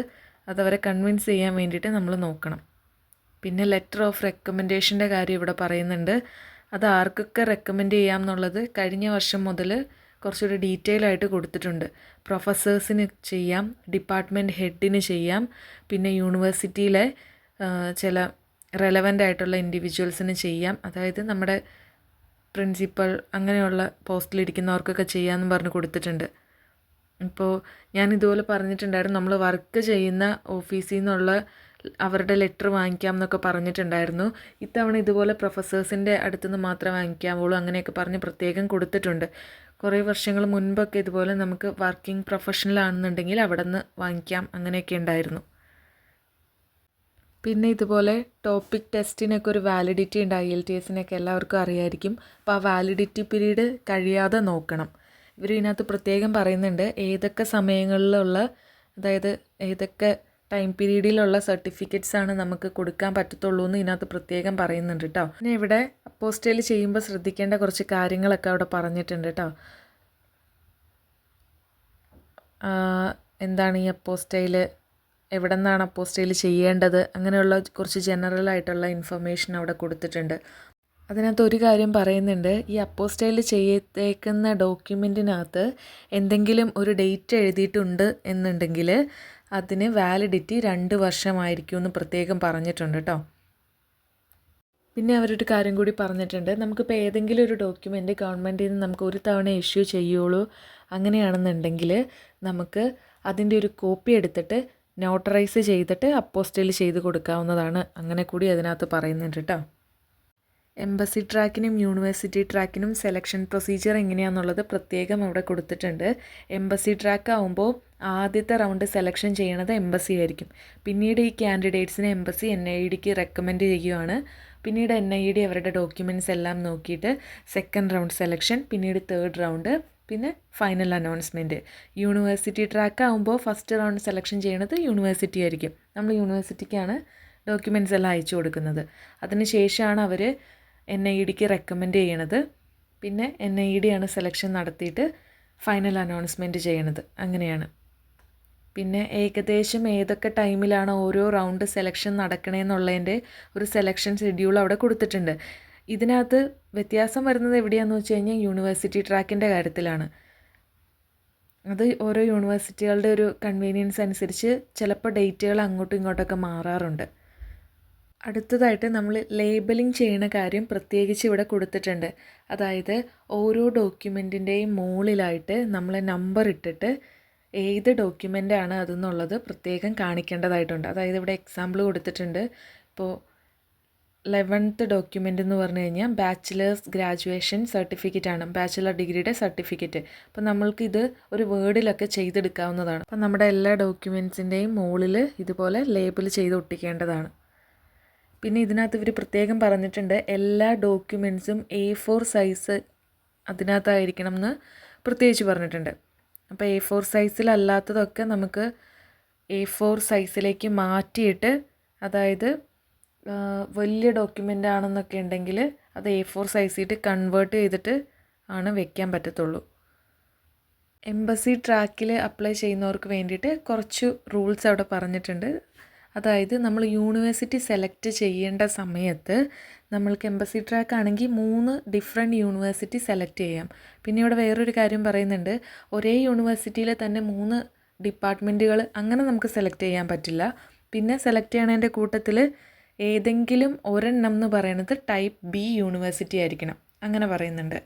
അതവരെ കൺവിൻസ് ചെയ്യാൻ വേണ്ടിയിട്ട് നമ്മൾ നോക്കണം. പിന്നെ ലെറ്റർ ഓഫ് റെക്കമെൻഡേഷൻ്റെ കാര്യം ഇവിടെ പറയുന്നുണ്ട്. അത് ആർക്കൊക്കെ റെക്കമെൻഡ് ചെയ്യാം എന്നുള്ളത് കഴിഞ്ഞ വർഷം മുതൽ കുറച്ചുകൂടി ഡീറ്റെയിൽ ആയിട്ട് കൊടുത്തിട്ടുണ്ട്. പ്രൊഫസേഴ്സിന് ചെയ്യാം, ഡിപ്പാർട്ട്മെൻറ്റ് ഹെഡിന് ചെയ്യാം, പിന്നെ യൂണിവേഴ്സിറ്റിയിലെ ചില റെലവൻ്റ് ആയിട്ടുള്ള ഇൻഡിവിജ്വൽസിന് ചെയ്യാം. അതായത് നമ്മുടെ പ്രിൻസിപ്പൽ അങ്ങനെയുള്ള പോസ്റ്റിലിരിക്കുന്നവർക്കൊക്കെ ചെയ്യാമെന്ന് പറഞ്ഞ് കൊടുത്തിട്ടുണ്ട്. ഇപ്പോൾ ഞാൻ ഇതുപോലെ പറഞ്ഞിട്ടുണ്ടായിരുന്നു, നമ്മൾ വർക്ക് ചെയ്യുന്ന ഓഫീസിൽ നിന്നുള്ള അവരുടെ ലെറ്റർ വാങ്ങിക്കാം എന്നൊക്കെ പറഞ്ഞിട്ടുണ്ടായിരുന്നു. ഇത്തവണ ഇതുപോലെ പ്രൊഫസേഴ്സിൻ്റെ അടുത്തുനിന്ന് മാത്രമേ വാങ്ങിക്കാവുള്ളൂ അങ്ങനെയൊക്കെ പറഞ്ഞ് പ്രത്യേകം കൊടുത്തിട്ടുണ്ട്. കുറേ വർഷങ്ങൾ മുൻപൊക്കെ ഇതുപോലെ നമുക്ക് വർക്കിംഗ് പ്രൊഫഷണലാണെന്നുണ്ടെങ്കിൽ അവിടെ നിന്ന് വാങ്ങിക്കാം അങ്ങനെയൊക്കെ ഉണ്ടായിരുന്നു. പിന്നെ ഇതുപോലെ ടോപ്പിക് ടെസ്റ്റിനൊക്കെ ഒരു വാലിഡിറ്റി ഉണ്ട്. IELTSനൊക്കെ എല്ലാവർക്കും അറിയായിരിക്കും. അപ്പോൾ ആ വാലിഡിറ്റി പീരീഡ് കഴിയാതെ നോക്കണം. ഇവർ ഇതിനകത്ത് പ്രത്യേകം പറയുന്നുണ്ട് ഏതൊക്കെ സമയങ്ങളിലുള്ള, അതായത് ഏതൊക്കെ ടൈം പീരീഡിലുള്ള സർട്ടിഫിക്കറ്റ്സാണ് നമുക്ക് കൊടുക്കാൻ പറ്റത്തുള്ളൂ എന്ന് ഇതിനകത്ത് പ്രത്യേകം പറയുന്നുണ്ട് കേട്ടോ. പിന്നെ ഇവിടെ അപ്പോസ്റ്റൈൽ ചെയ്യുമ്പോൾ ശ്രദ്ധിക്കേണ്ട കുറച്ച് കാര്യങ്ങളൊക്കെ അവിടെ പറഞ്ഞിട്ടുണ്ട് കേട്ടോ. എന്താണ് ഈ അപ്പോസ്റ്റൈൽ, എവിടെ നിന്നാണ് അപ്പോസ്റ്റൈൽ ചെയ്യേണ്ടത്, അങ്ങനെയുള്ള കുറച്ച് ജനറൽ ആയിട്ടുള്ള ഇൻഫർമേഷൻ അവിടെ കൊടുത്തിട്ടുണ്ട്. അതിനകത്ത് ഒരു കാര്യം പറയുന്നുണ്ട്, ഈ അപ്പോസ്റ്റൈൽ ചെയ്തേക്കുന്ന ഡോക്യുമെൻറ്റിനകത്ത് എന്തെങ്കിലും ഒരു ഡേറ്റ് എഴുതിയിട്ടുണ്ട് എന്നുണ്ടെങ്കിൽ അതിന് വാലിഡിറ്റി 2 വർഷമായിരിക്കും എന്ന് പ്രത്യേകം പറഞ്ഞിട്ടുണ്ട് കേട്ടോ. പിന്നെ അവരൊരു കാര്യം കൂടി പറഞ്ഞിട്ടുണ്ട്, നമുക്കിപ്പോൾ ഏതെങ്കിലും ഒരു ഡോക്യുമെൻറ്റ് ഗവൺമെൻറ്റിൽ നിന്ന് നമുക്ക് ഒരു തവണ ഇഷ്യൂ ചെയ്യുള്ളൂ, അങ്ങനെയാണെന്നുണ്ടെങ്കിൽ നമുക്ക് അതിൻ്റെ ഒരു കോപ്പി എടുത്തിട്ട് നോട്ടറൈസ് ചെയ്തിട്ട് അപ്പോസ്റ്റൈൽ ചെയ്ത് കൊടുക്കാവുന്നതാണ്. അങ്ങനെ കൂടി അതിനകത്ത് പറയുന്നുണ്ട് കേട്ടോ. എംബസി ട്രാക്കിനും യൂണിവേഴ്സിറ്റി ട്രാക്കിനും സെലക്ഷൻ പ്രൊസീജിയർ എങ്ങനെയാണെന്നുള്ളത് പ്രത്യേകം അവിടെ കൊടുത്തിട്ടുണ്ട്. എംബസി ട്രാക്ക് ആകുമ്പോൾ ആദ്യത്തെ റൗണ്ട് സെലക്ഷൻ ചെയ്യണത് എംബസി ആയിരിക്കും. പിന്നീട് ഈ ക്യാൻഡിഡേറ്റ്സിനെ എംബസി NIDക്ക് റെക്കമെൻഡ് ചെയ്യുകയാണ്. പിന്നീട് NID അവരുടെ ഡോക്യുമെൻറ്റ്സ് എല്ലാം നോക്കിയിട്ട് സെക്കൻഡ് റൗണ്ട് സെലക്ഷൻ, പിന്നീട് തേർഡ് റൗണ്ട്, പിന്നെ ഫൈനൽ അനൗൺസ്മെൻറ്റ്. യൂണിവേഴ്സിറ്റി ട്രാക്ക് ആകുമ്പോൾ ഫസ്റ്റ് റൗണ്ട് സെലക്ഷൻ ചെയ്യണത് യൂണിവേഴ്സിറ്റി ആയിരിക്കും. നമ്മൾ യൂണിവേഴ്സിറ്റിക്കാണ് ഡോക്യുമെൻറ്റ്സ് എല്ലാം അയച്ചു കൊടുക്കുന്നത്. അതിന് ശേഷമാണ് അവർ NIDക്ക് റെക്കമെൻഡ് ചെയ്യണത്. പിന്നെ NID ആണ് സെലക്ഷൻ നടത്തിയിട്ട് ഫൈനൽ അനൗൺസ്മെൻറ്റ് ചെയ്യണത്. അങ്ങനെയാണ്. പിന്നെ ഏകദേശം ഏതൊക്കെ ടൈമിലാണ് ഓരോ റൗണ്ട് സെലക്ഷൻ നടക്കണേന്നുള്ളതിൻ്റെ ഒരു സെലക്ഷൻ ഷെഡ്യൂൾ അവിടെ കൊടുത്തിട്ടുണ്ട്. ഇതിനകത്ത് വ്യത്യാസം വരുന്നത് എവിടെയാണെന്ന് വെച്ച് കഴിഞ്ഞാൽ യൂണിവേഴ്സിറ്റി ട്രാക്കിൻ്റെ കാര്യത്തിലാണ്. അത് ഓരോ യൂണിവേഴ്സിറ്റികളുടെ ഒരു കൺവീനിയൻസ് അനുസരിച്ച് ചിലപ്പോൾ ഡേറ്റുകൾ അങ്ങോട്ടും ഇങ്ങോട്ടൊക്കെ മാറാറുണ്ട്. അടുത്തതായിട്ട് നമ്മൾ ലേബലിംഗ് ചെയ്യുന്ന കാര്യം പ്രത്യേകിച്ച് ഇവിടെ കൊടുത്തിട്ടുണ്ട്. അതായത് ഓരോ ഡോക്യുമെൻറ്റിൻ്റെയും മുകളിലായിട്ട് നമ്മൾ നമ്പർ ഇട്ടിട്ട് ഏത് ഡോക്യുമെൻ്റാണ് അതെന്നുള്ളത് പ്രത്യേകം കാണിക്കേണ്ടതായിട്ടുണ്ട്. അതായത് ഇവിടെ എക്സാമ്പിൾ കൊടുത്തിട്ടുണ്ട്. ഇപ്പോൾ 11th ഡോക്യുമെൻ്റ് എന്ന് പറഞ്ഞു കഴിഞ്ഞാൽ ബാച്ചിലേഴ്സ് ഗ്രാജുവേഷൻ സർട്ടിഫിക്കറ്റാണ്, ബാച്ചിലർ ഡിഗ്രിയുടെ സർട്ടിഫിക്കറ്റ്. അപ്പോൾ നമ്മൾക്കിത് ഒരു വേർഡിലൊക്കെ ചെയ്തെടുക്കാവുന്നതാണ്. അപ്പോൾ നമ്മുടെ എല്ലാ ഡോക്യുമെൻറ്റ്സിൻ്റെയും മുകളിൽ ഇതുപോലെ ലേബിൾ ചെയ്ത് ഒട്ടിക്കേണ്ടതാണ്. പിന്നെ ഇതിനകത്ത് ഇവർ പ്രത്യേകം പറഞ്ഞിട്ടുണ്ട് എല്ലാ ഡോക്യുമെൻറ്റ്സും A4 സൈസ് അതിനകത്തായിരിക്കണം എന്ന് പ്രത്യേകിച്ച് പറഞ്ഞിട്ടുണ്ട്. അപ്പോൾ A4 സൈസിലല്ലാത്തതൊക്കെ നമുക്ക് A4 സൈസിലേക്ക് മാറ്റിയിട്ട്, അതായത് വലിയ ഡോക്യുമെൻ്റ് ആണെന്നൊക്കെ ഉണ്ടെങ്കിൽ അത് A4 സൈസിട്ട് കൺവേർട്ട് ചെയ്തിട്ട് ആണ് വെക്കാൻ പറ്റത്തുള്ളൂ. എംബസി ട്രാക്കിൽ അപ്ലൈ ചെയ്യുന്നവർക്ക് വേണ്ടിയിട്ട് കുറച്ച് റൂൾസ് അവിടെ പറഞ്ഞിട്ടുണ്ട്. അതായത് നമ്മൾ യൂണിവേഴ്സിറ്റി സെലക്ട് ചെയ്യേണ്ട സമയത്ത് നമ്മൾക്ക് എംബസി ട്രാക്ക് ആണെങ്കിൽ 3 ഡിഫറെൻറ്റ് യൂണിവേഴ്സിറ്റി സെലക്ട് ചെയ്യാം. പിന്നെ ഇവിടെ വേറൊരു കാര്യം പറയുന്നുണ്ട്, ഒരേ യൂണിവേഴ്സിറ്റിയിൽ തന്നെ 3 ഡിപ്പാർട്ട്മെൻറ്റുകൾ അങ്ങനെ നമുക്ക് സെലക്ട് ചെയ്യാൻ പറ്റില്ല. പിന്നെ സെലക്ട് ചെയ്യണതിൻ്റെ കൂട്ടത്തിൽ ഏതെങ്കിലും ഒരെണ്ണം എന്ന് പറയുന്നത് ടൈപ്പ് B യൂണിവേഴ്സിറ്റി ആയിരിക്കണം, അങ്ങനെ പറയുന്നുണ്ട്.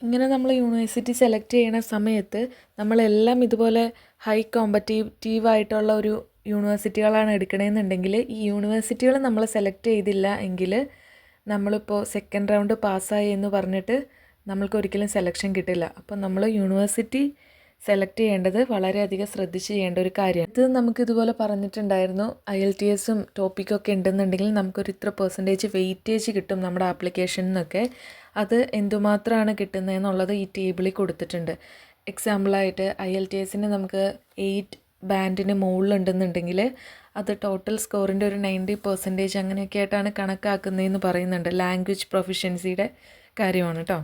ഇങ്ങനെ നമ്മൾ യൂണിവേഴ്സിറ്റി സെലക്ട് ചെയ്യുന്ന സമയത്ത് നമ്മളെല്ലാം ഇതുപോലെ ഹൈ കോമ്പറ്റീവായിട്ടുള്ള ഒരു യൂണിവേഴ്സിറ്റികളാണ് എടുക്കണമെന്നുണ്ടെങ്കിൽ ഈ യൂണിവേഴ്സിറ്റികൾ നമ്മൾ സെലക്ട് ചെയ്തില്ല എങ്കിൽ നമ്മളിപ്പോൾ സെക്കൻഡ് റൗണ്ട് പാസ്സായി എന്ന് പറഞ്ഞിട്ട് നമ്മൾക്ക് ഒരിക്കലും സെലക്ഷൻ കിട്ടില്ല. അപ്പോൾ നമ്മൾ യൂണിവേഴ്സിറ്റി സെലക്ട് ചെയ്യേണ്ടത് വളരെയധികം ശ്രദ്ധിച്ച് ചെയ്യേണ്ട ഒരു കാര്യമാണ്. ഇത് നമുക്കിതുപോലെ പറഞ്ഞിട്ടുണ്ടായിരുന്നു, IELTS ടോപ്പിക്കൊക്കെ ഉണ്ടെന്നുണ്ടെങ്കിൽ നമുക്കൊരു ഇത്ര % വെയിറ്റേജ് കിട്ടും നമ്മുടെ ആപ്ലിക്കേഷനിന്നൊക്കെ. അത് എന്തുമാത്രമാണ് കിട്ടുന്നതെന്നുള്ളത് ഈ ടേബിളിൽ കൊടുത്തിട്ടുണ്ട്. എക്സാമ്പിളായിട്ട് IELTSന് നമുക്ക് 8 ബാൻഡിന് മുകളിലുണ്ടെന്നുണ്ടെങ്കിൽ അത് ടോട്ടൽ സ്കോറിൻ്റെ ഒരു 90% അങ്ങനെയൊക്കെ ആയിട്ടാണ് കണക്കാക്കുന്നതെന്ന് പറയുന്നുണ്ട്. ലാംഗ്വേജ് പ്രൊഫിഷ്യൻസിയുടെ കാര്യമാണ് കേട്ടോ.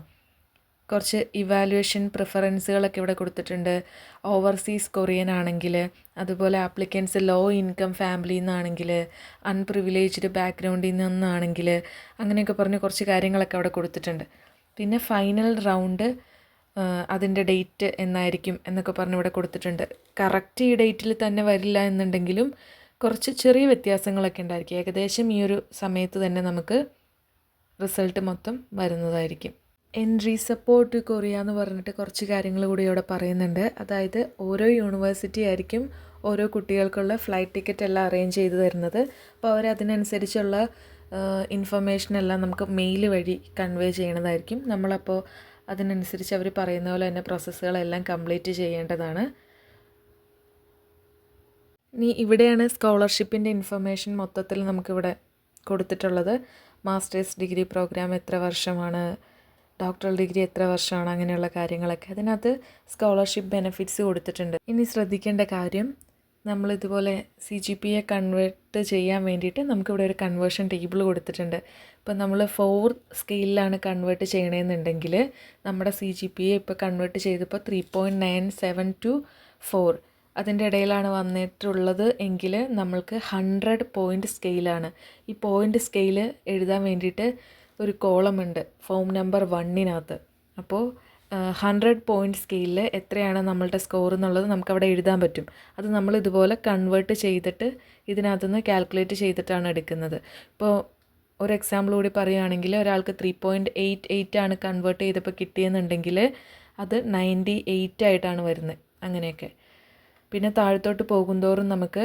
കുറച്ച് ഇവാലുവേഷൻ പ്രിഫറൻസുകളൊക്കെ ഇവിടെ കൊടുത്തിട്ടുണ്ട്. ഓവർസീസ് കൊറിയൻ ആണെങ്കിൽ, അതുപോലെ ആപ്ലിക്കൻസ് ലോ ഇൻകം ഫാമിലിയിൽ നിന്നാണെങ്കിൽ, അൺപ്രിവിലേജ്ഡ് ബാക്ക്ഗ്രൗണ്ടിൽ നിന്നാണെങ്കിൽ, അങ്ങനെയൊക്കെ പറഞ്ഞ് കുറച്ച് കാര്യങ്ങളൊക്കെ അവിടെ കൊടുത്തിട്ടുണ്ട്. പിന്നെ ഫൈനൽ റൗണ്ട് അതിൻ്റെ ഡേറ്റ് എന്നായിരിക്കും എന്നൊക്കെ പറഞ്ഞ് ഇവിടെ കൊടുത്തിട്ടുണ്ട്. കറക്റ്റ് ഈ ഡേറ്റിൽ തന്നെ വരില്ല എന്നുണ്ടെങ്കിലും കുറച്ച് ചെറിയ വ്യത്യാസങ്ങളൊക്കെ ഉണ്ടായിരിക്കും. ഏകദേശം ഈ ഒരു സമയത്ത് തന്നെ നമുക്ക് റിസൾട്ട് മൊത്തം വരുന്നതായിരിക്കും. എൻട്രി സപ്പോർട്ട് കൊറിയ എന്ന് പറഞ്ഞിട്ട് കുറച്ച് കാര്യങ്ങൾ കൂടി ഇവിടെ പറയുന്നുണ്ട്. അതായത് ഓരോ യൂണിവേഴ്സിറ്റി ആയിരിക്കും ഓരോ കുട്ടികൾക്കുള്ള ഫ്ലൈറ്റ് ടിക്കറ്റ് എല്ലാം അറേഞ്ച് ചെയ്ത് തരുന്നത്. അപ്പോൾ അവരതിനനുസരിച്ചുള്ള ഇൻഫർമേഷനെല്ലാം നമുക്ക് മെയിൽ വഴി കൺവേ ചെയ്യണതായിരിക്കും. നമ്മളപ്പോൾ അതിനനുസരിച്ച് അവർ പറയുന്ന പോലെ തന്നെ പ്രോസസ്സുകളെല്ലാം കംപ്ലീറ്റ് ചെയ്യേണ്ടതാണ്. ഇനി ഇവിടെയാണ് സ്കോളർഷിപ്പിൻ്റെ ഇൻഫർമേഷൻ മൊത്തത്തിൽ നമുക്കിവിടെ കൊടുത്തിട്ടുള്ളത്. മാസ്റ്റേഴ്സ് ഡിഗ്രി പ്രോഗ്രാം എത്ര വർഷമാണ്, ഡോക്ടറൽ ഡിഗ്രി എത്ര വർഷമാണ്, അങ്ങനെയുള്ള കാര്യങ്ങളൊക്കെ അതിനകത്ത് സ്കോളർഷിപ്പ് ബെനിഫിറ്റ്സ് കൊടുത്തിട്ടുണ്ട്. ഇനി ശ്രദ്ധിക്കേണ്ട കാര്യം, നമ്മളിതുപോലെ CGPA കൺവേർട്ട് ചെയ്യാൻ വേണ്ടിയിട്ട് നമുക്കിവിടെ ഒരു കൺവേർഷൻ ടേബിൾ കൊടുത്തിട്ടുണ്ട്. ഇപ്പം നമ്മൾ 4 സ്കെയിലാണ് കൺവേർട്ട് ചെയ്യണമെന്നുണ്ടെങ്കിൽ നമ്മുടെ CGPA ഇപ്പോൾ കൺവേർട്ട് ചെയ്തപ്പോൾ 3.97 to 4 അതിൻ്റെ ഇടയിലാണ് വന്നിട്ടുള്ളത് എങ്കിൽ നമ്മൾക്ക് 100 പോയിൻ്റ് സ്കെയിലാണ്. ഈ പോയിൻ്റ് സ്കെയിൽ എഴുതാൻ വേണ്ടിയിട്ട് ഒരു കോളമുണ്ട് ഫോം നമ്പർ 1-നകത്ത്. അപ്പോൾ 100 പോയിൻ്റ് സ്കെയിലിൽ എത്രയാണ് നമ്മളുടെ സ്കോർ എന്നുള്ളത് നമുക്കവിടെ എഴുതാൻ പറ്റും. അത് നമ്മൾ ഇതുപോലെ കൺവേർട്ട് ചെയ്തിട്ട് ഇതിനകത്തുനിന്ന് കാൽക്കുലേറ്റ് ചെയ്തിട്ടാണ് എടുക്കുന്നത്. ഇപ്പോൾ ഒരു എക്സാമ്പിൾ കൂടി പറയുകയാണെങ്കിൽ ഒരാൾക്ക് 3.88 ആണ് കൺവേർട്ട് ചെയ്തപ്പോൾ കിട്ടിയെന്നുണ്ടെങ്കിൽ അത് 98 ആയിട്ടാണ് വരുന്നത്. അങ്ങനെയൊക്കെ. പിന്നെ താഴത്തോട്ട് പോകുന്തോറും നമുക്ക്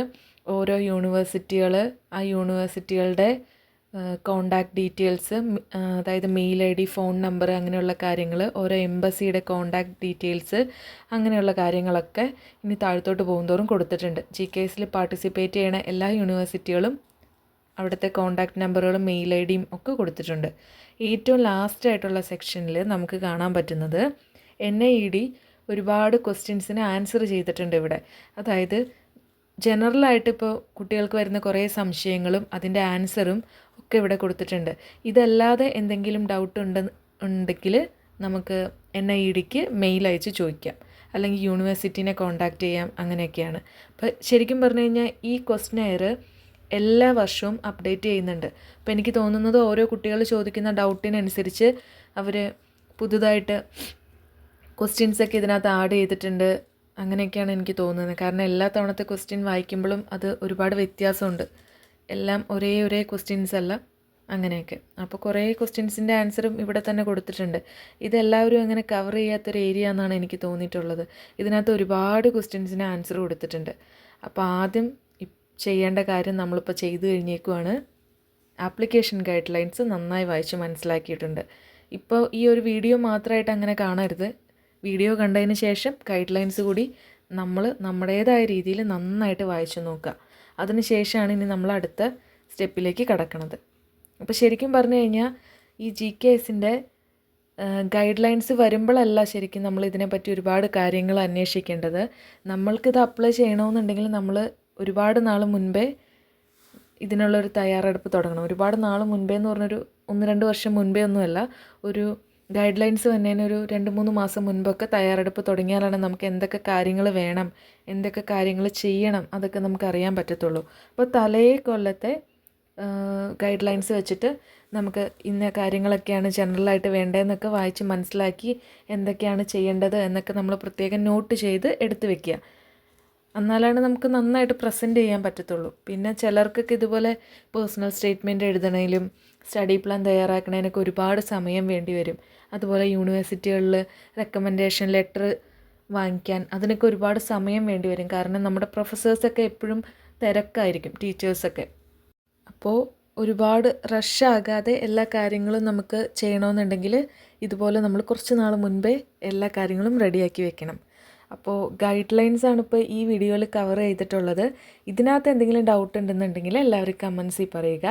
ഓരോ യൂണിവേഴ്സിറ്റികൾ, ആ യൂണിവേഴ്സിറ്റികളുടെ കോണ്ടാക്ട് ഡീറ്റെയിൽസ്, അതായത് മെയിൽ ID, ഫോൺ നമ്പർ, അങ്ങനെയുള്ള കാര്യങ്ങൾ, ഓരോ എംബസിയുടെ കോണ്ടാക്ട് ഡീറ്റെയിൽസ്, അങ്ങനെയുള്ള കാര്യങ്ങളൊക്കെ ഇനി താഴത്തോട്ട് പോകുന്തോറും കൊടുത്തിട്ടുണ്ട്. GKSൽ പാർട്ടിസിപ്പേറ്റ് ചെയ്യണ എല്ലാ യൂണിവേഴ്സിറ്റികളും അവിടുത്തെ കോണ്ടാക്ട് നമ്പറുകളും മെയിൽ IDയും ഒക്കെ കൊടുത്തിട്ടുണ്ട്. ഏറ്റവും ലാസ്റ്റായിട്ടുള്ള സെക്ഷനിൽ നമുക്ക് കാണാൻ പറ്റുന്നത് NIED ഒരുപാട് ക്വസ്റ്റ്യൻസിന് ആൻസർ ചെയ്തിട്ടുണ്ട് ഇവിടെ. അതായത് ജനറലായിട്ട് ഇപ്പോൾ കുട്ടികൾക്ക് വരുന്ന കുറേ സംശയങ്ങളും അതിൻ്റെ ആൻസറും ഒക്കെ ഇവിടെ കൊടുത്തിട്ടുണ്ട്. ഇതല്ലാതെ എന്തെങ്കിലും ഡൗട്ട് ഉണ്ടെങ്കിൽ നമുക്ക് NIEDക്ക് മെയിൽ അയച്ച് ചോദിക്കാം, അല്ലെങ്കിൽ യൂണിവേഴ്സിറ്റീനെ കോൺടാക്റ്റ് ചെയ്യാം. അങ്ങനെയൊക്കെയാണ്. അപ്പോൾ ശരിക്കും പറഞ്ഞു കഴിഞ്ഞാൽ ഈ ക്വസ്റ്റ്യനെയർ എല്ലാ വർഷവും അപ്ഡേറ്റ് ചെയ്യുന്നുണ്ട്. അപ്പോൾ എനിക്ക് തോന്നുന്നത് ഓരോ കുട്ടികൾ ചോദിക്കുന്ന ഡൗട്ടിനനുസരിച്ച് അവർ പുതുതായിട്ട് ക്വസ്റ്റ്യൻസൊക്കെ ഇതിനകത്ത് ആഡ് ചെയ്തിട്ടുണ്ട്. അങ്ങനെയൊക്കെയാണ് എനിക്ക് തോന്നുന്നത്. കാരണം എല്ലാ തവണത്തെ ക്വസ്റ്റ്യൻ വായിക്കുമ്പോഴും അത് ഒരുപാട് വ്യത്യാസമുണ്ട്. എല്ലാം ഒരേ ക്വസ്റ്റ്യൻസ് അല്ല, അങ്ങനെയൊക്കെ. അപ്പോൾ കുറേ ക്വസ്റ്റ്യൻസിൻ്റെ ആൻസറും ഇവിടെ തന്നെ കൊടുത്തിട്ടുണ്ട്. ഇതെല്ലാവരും അങ്ങനെ കവർ ചെയ്യാത്തൊരു ഏരിയ എന്നാണ് എനിക്ക് തോന്നിയിട്ടുള്ളത്. ഇതിനകത്ത് ഒരുപാട് ക്വസ്റ്റ്യൻസിന് ആൻസർ കൊടുത്തിട്ടുണ്ട്. അപ്പോൾ ആദ്യം ചെയ്യേണ്ട കാര്യം നമ്മളിപ്പോൾ ചെയ്തു കഴിഞ്ഞേക്കുവാണ്. ആപ്ലിക്കേഷൻ ഗൈഡ് ലൈൻസ് നന്നായി വായിച്ച് മനസ്സിലാക്കിയിട്ടുണ്ട്. ഇപ്പോൾ ഈ ഒരു വീഡിയോ മാത്രമായിട്ട് അങ്ങനെ കാണരുത്. വീഡിയോ കണ്ടതിന് ശേഷം ഗൈഡ് ലൈൻസ് കൂടി നമ്മൾ നമ്മുടേതായ രീതിയിൽ നന്നായിട്ട് വായിച്ചു നോക്കുക. അതിന് ശേഷമാണ് ഇനി നമ്മൾ അടുത്ത സ്റ്റെപ്പിലേക്ക് കടക്കുന്നത്. അപ്പോൾ ശരിക്കും പറഞ്ഞു കഴിഞ്ഞാൽ ഈ GKSൻ്റെ ഗൈഡ് ലൈൻസ് വരുമ്പോഴല്ല ശരിക്കും നമ്മൾ ഇതിനെപ്പറ്റി ഒരുപാട് കാര്യങ്ങൾ അന്വേഷിക്കേണ്ടത്. നമ്മൾക്കിത് അപ്ലൈ ചെയ്യണമെന്നുണ്ടെങ്കിൽ നമ്മൾ ഒരുപാട് നാൾ മുൻപേ ഇതിനുള്ളൊരു തയ്യാറെടുപ്പ് തുടങ്ങണം. ഒരുപാട് നാൾ മുൻപേ എന്ന് പറഞ്ഞൊരു 1-2 വർഷം മുൻപേ ഒന്നുമല്ല, ഒരു ഗൈഡ് ലൈൻസ് വന്നതിന് ഒരു 2-3 മാസം മുൻപൊക്കെ തയ്യാറെടുപ്പ് തുടങ്ങിയാലാണ് നമുക്ക് എന്തൊക്കെ കാര്യങ്ങൾ വേണം, എന്തൊക്കെ കാര്യങ്ങൾ ചെയ്യണം, അതൊക്കെ നമുക്ക് അറിയാൻ പറ്റത്തുള്ളൂ. അപ്പോൾ തലേ കൊല്ലത്തെ ഗൈഡ് ലൈൻസ് വെച്ചിട്ട് നമുക്ക് ഇന്ന കാര്യങ്ങളൊക്കെയാണ് ജനറലായിട്ട് വേണ്ടതെന്നൊക്കെ വായിച്ച് മനസ്സിലാക്കി എന്തൊക്കെയാണ് ചെയ്യേണ്ടത് എന്നൊക്കെ നമ്മൾ പ്രത്യേകം നോട്ട് ചെയ്ത് എടുത്ത് വെക്കുക. എന്നാലാണ് നമുക്ക് നന്നായിട്ട് പ്രസൻറ്റ് ചെയ്യാൻ പറ്റത്തുള്ളൂ. പിന്നെ ചിലർക്കൊക്കെ ഇതുപോലെ പേഴ്സണൽ സ്റ്റേറ്റ്മെൻറ്റ് എഴുതണേലും സ്റ്റഡി പ്ലാൻ തയ്യാറാക്കണതിനൊക്കെ ഒരുപാട് സമയം വേണ്ടി വരും. അതുപോലെ യൂണിവേഴ്സിറ്റികളിൽ റെക്കമെൻഡേഷൻ ലെറ്റർ വാങ്ങിക്കാൻ അതിനൊക്കെ ഒരുപാട് സമയം വേണ്ടി വരും. കാരണം നമ്മുടെ പ്രൊഫസേഴ്സൊക്കെ എപ്പോഴും തിരക്കായിരിക്കും, ടീച്ചേഴ്സൊക്കെ. അപ്പോൾ ഒരുപാട് റഷാകാതെ എല്ലാ കാര്യങ്ങളും നമുക്ക് ചെയ്യണമെന്നുണ്ടെങ്കിൽ ഇതുപോലെ നമ്മൾ കുറച്ച് നാൾ മുൻപേ എല്ലാ കാര്യങ്ങളും റെഡിയാക്കി വെക്കണം. അപ്പോൾ ഗൈഡ് ലൈൻസാണ് ഇപ്പോൾ ഈ വീഡിയോയിൽ കവർ ചെയ്തിട്ടുള്ളത്. ഇതിനകത്ത് എന്തെങ്കിലും ഡൗട്ട് ഉണ്ടെന്നുണ്ടെങ്കിൽ എല്ലാവരും കമൻസിൽ പറയുക.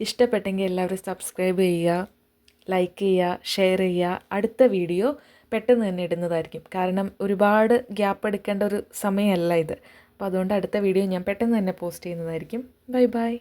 ഇഷ്ടപ്പെട്ടെങ്കിൽ എല്ലാവരും സബ്സ്ക്രൈബ് ചെയ്യുക, ലൈക്ക് ചെയ്യുക, ഷെയർ ചെയ്യുക. അടുത്ത വീഡിയോ പെട്ടെന്ന് തന്നെ ഇടുന്നതായിരിക്കും. കാരണം ഒരുപാട് ഗ്യാപ്പ് എടുക്കേണ്ട ഒരു സമയമല്ല ഇത്. അപ്പോൾ അതുകൊണ്ട് അടുത്ത വീഡിയോ ഞാൻ പെട്ടെന്ന് തന്നെ പോസ്റ്റ് ചെയ്യുന്നതായിരിക്കും. Bye bye.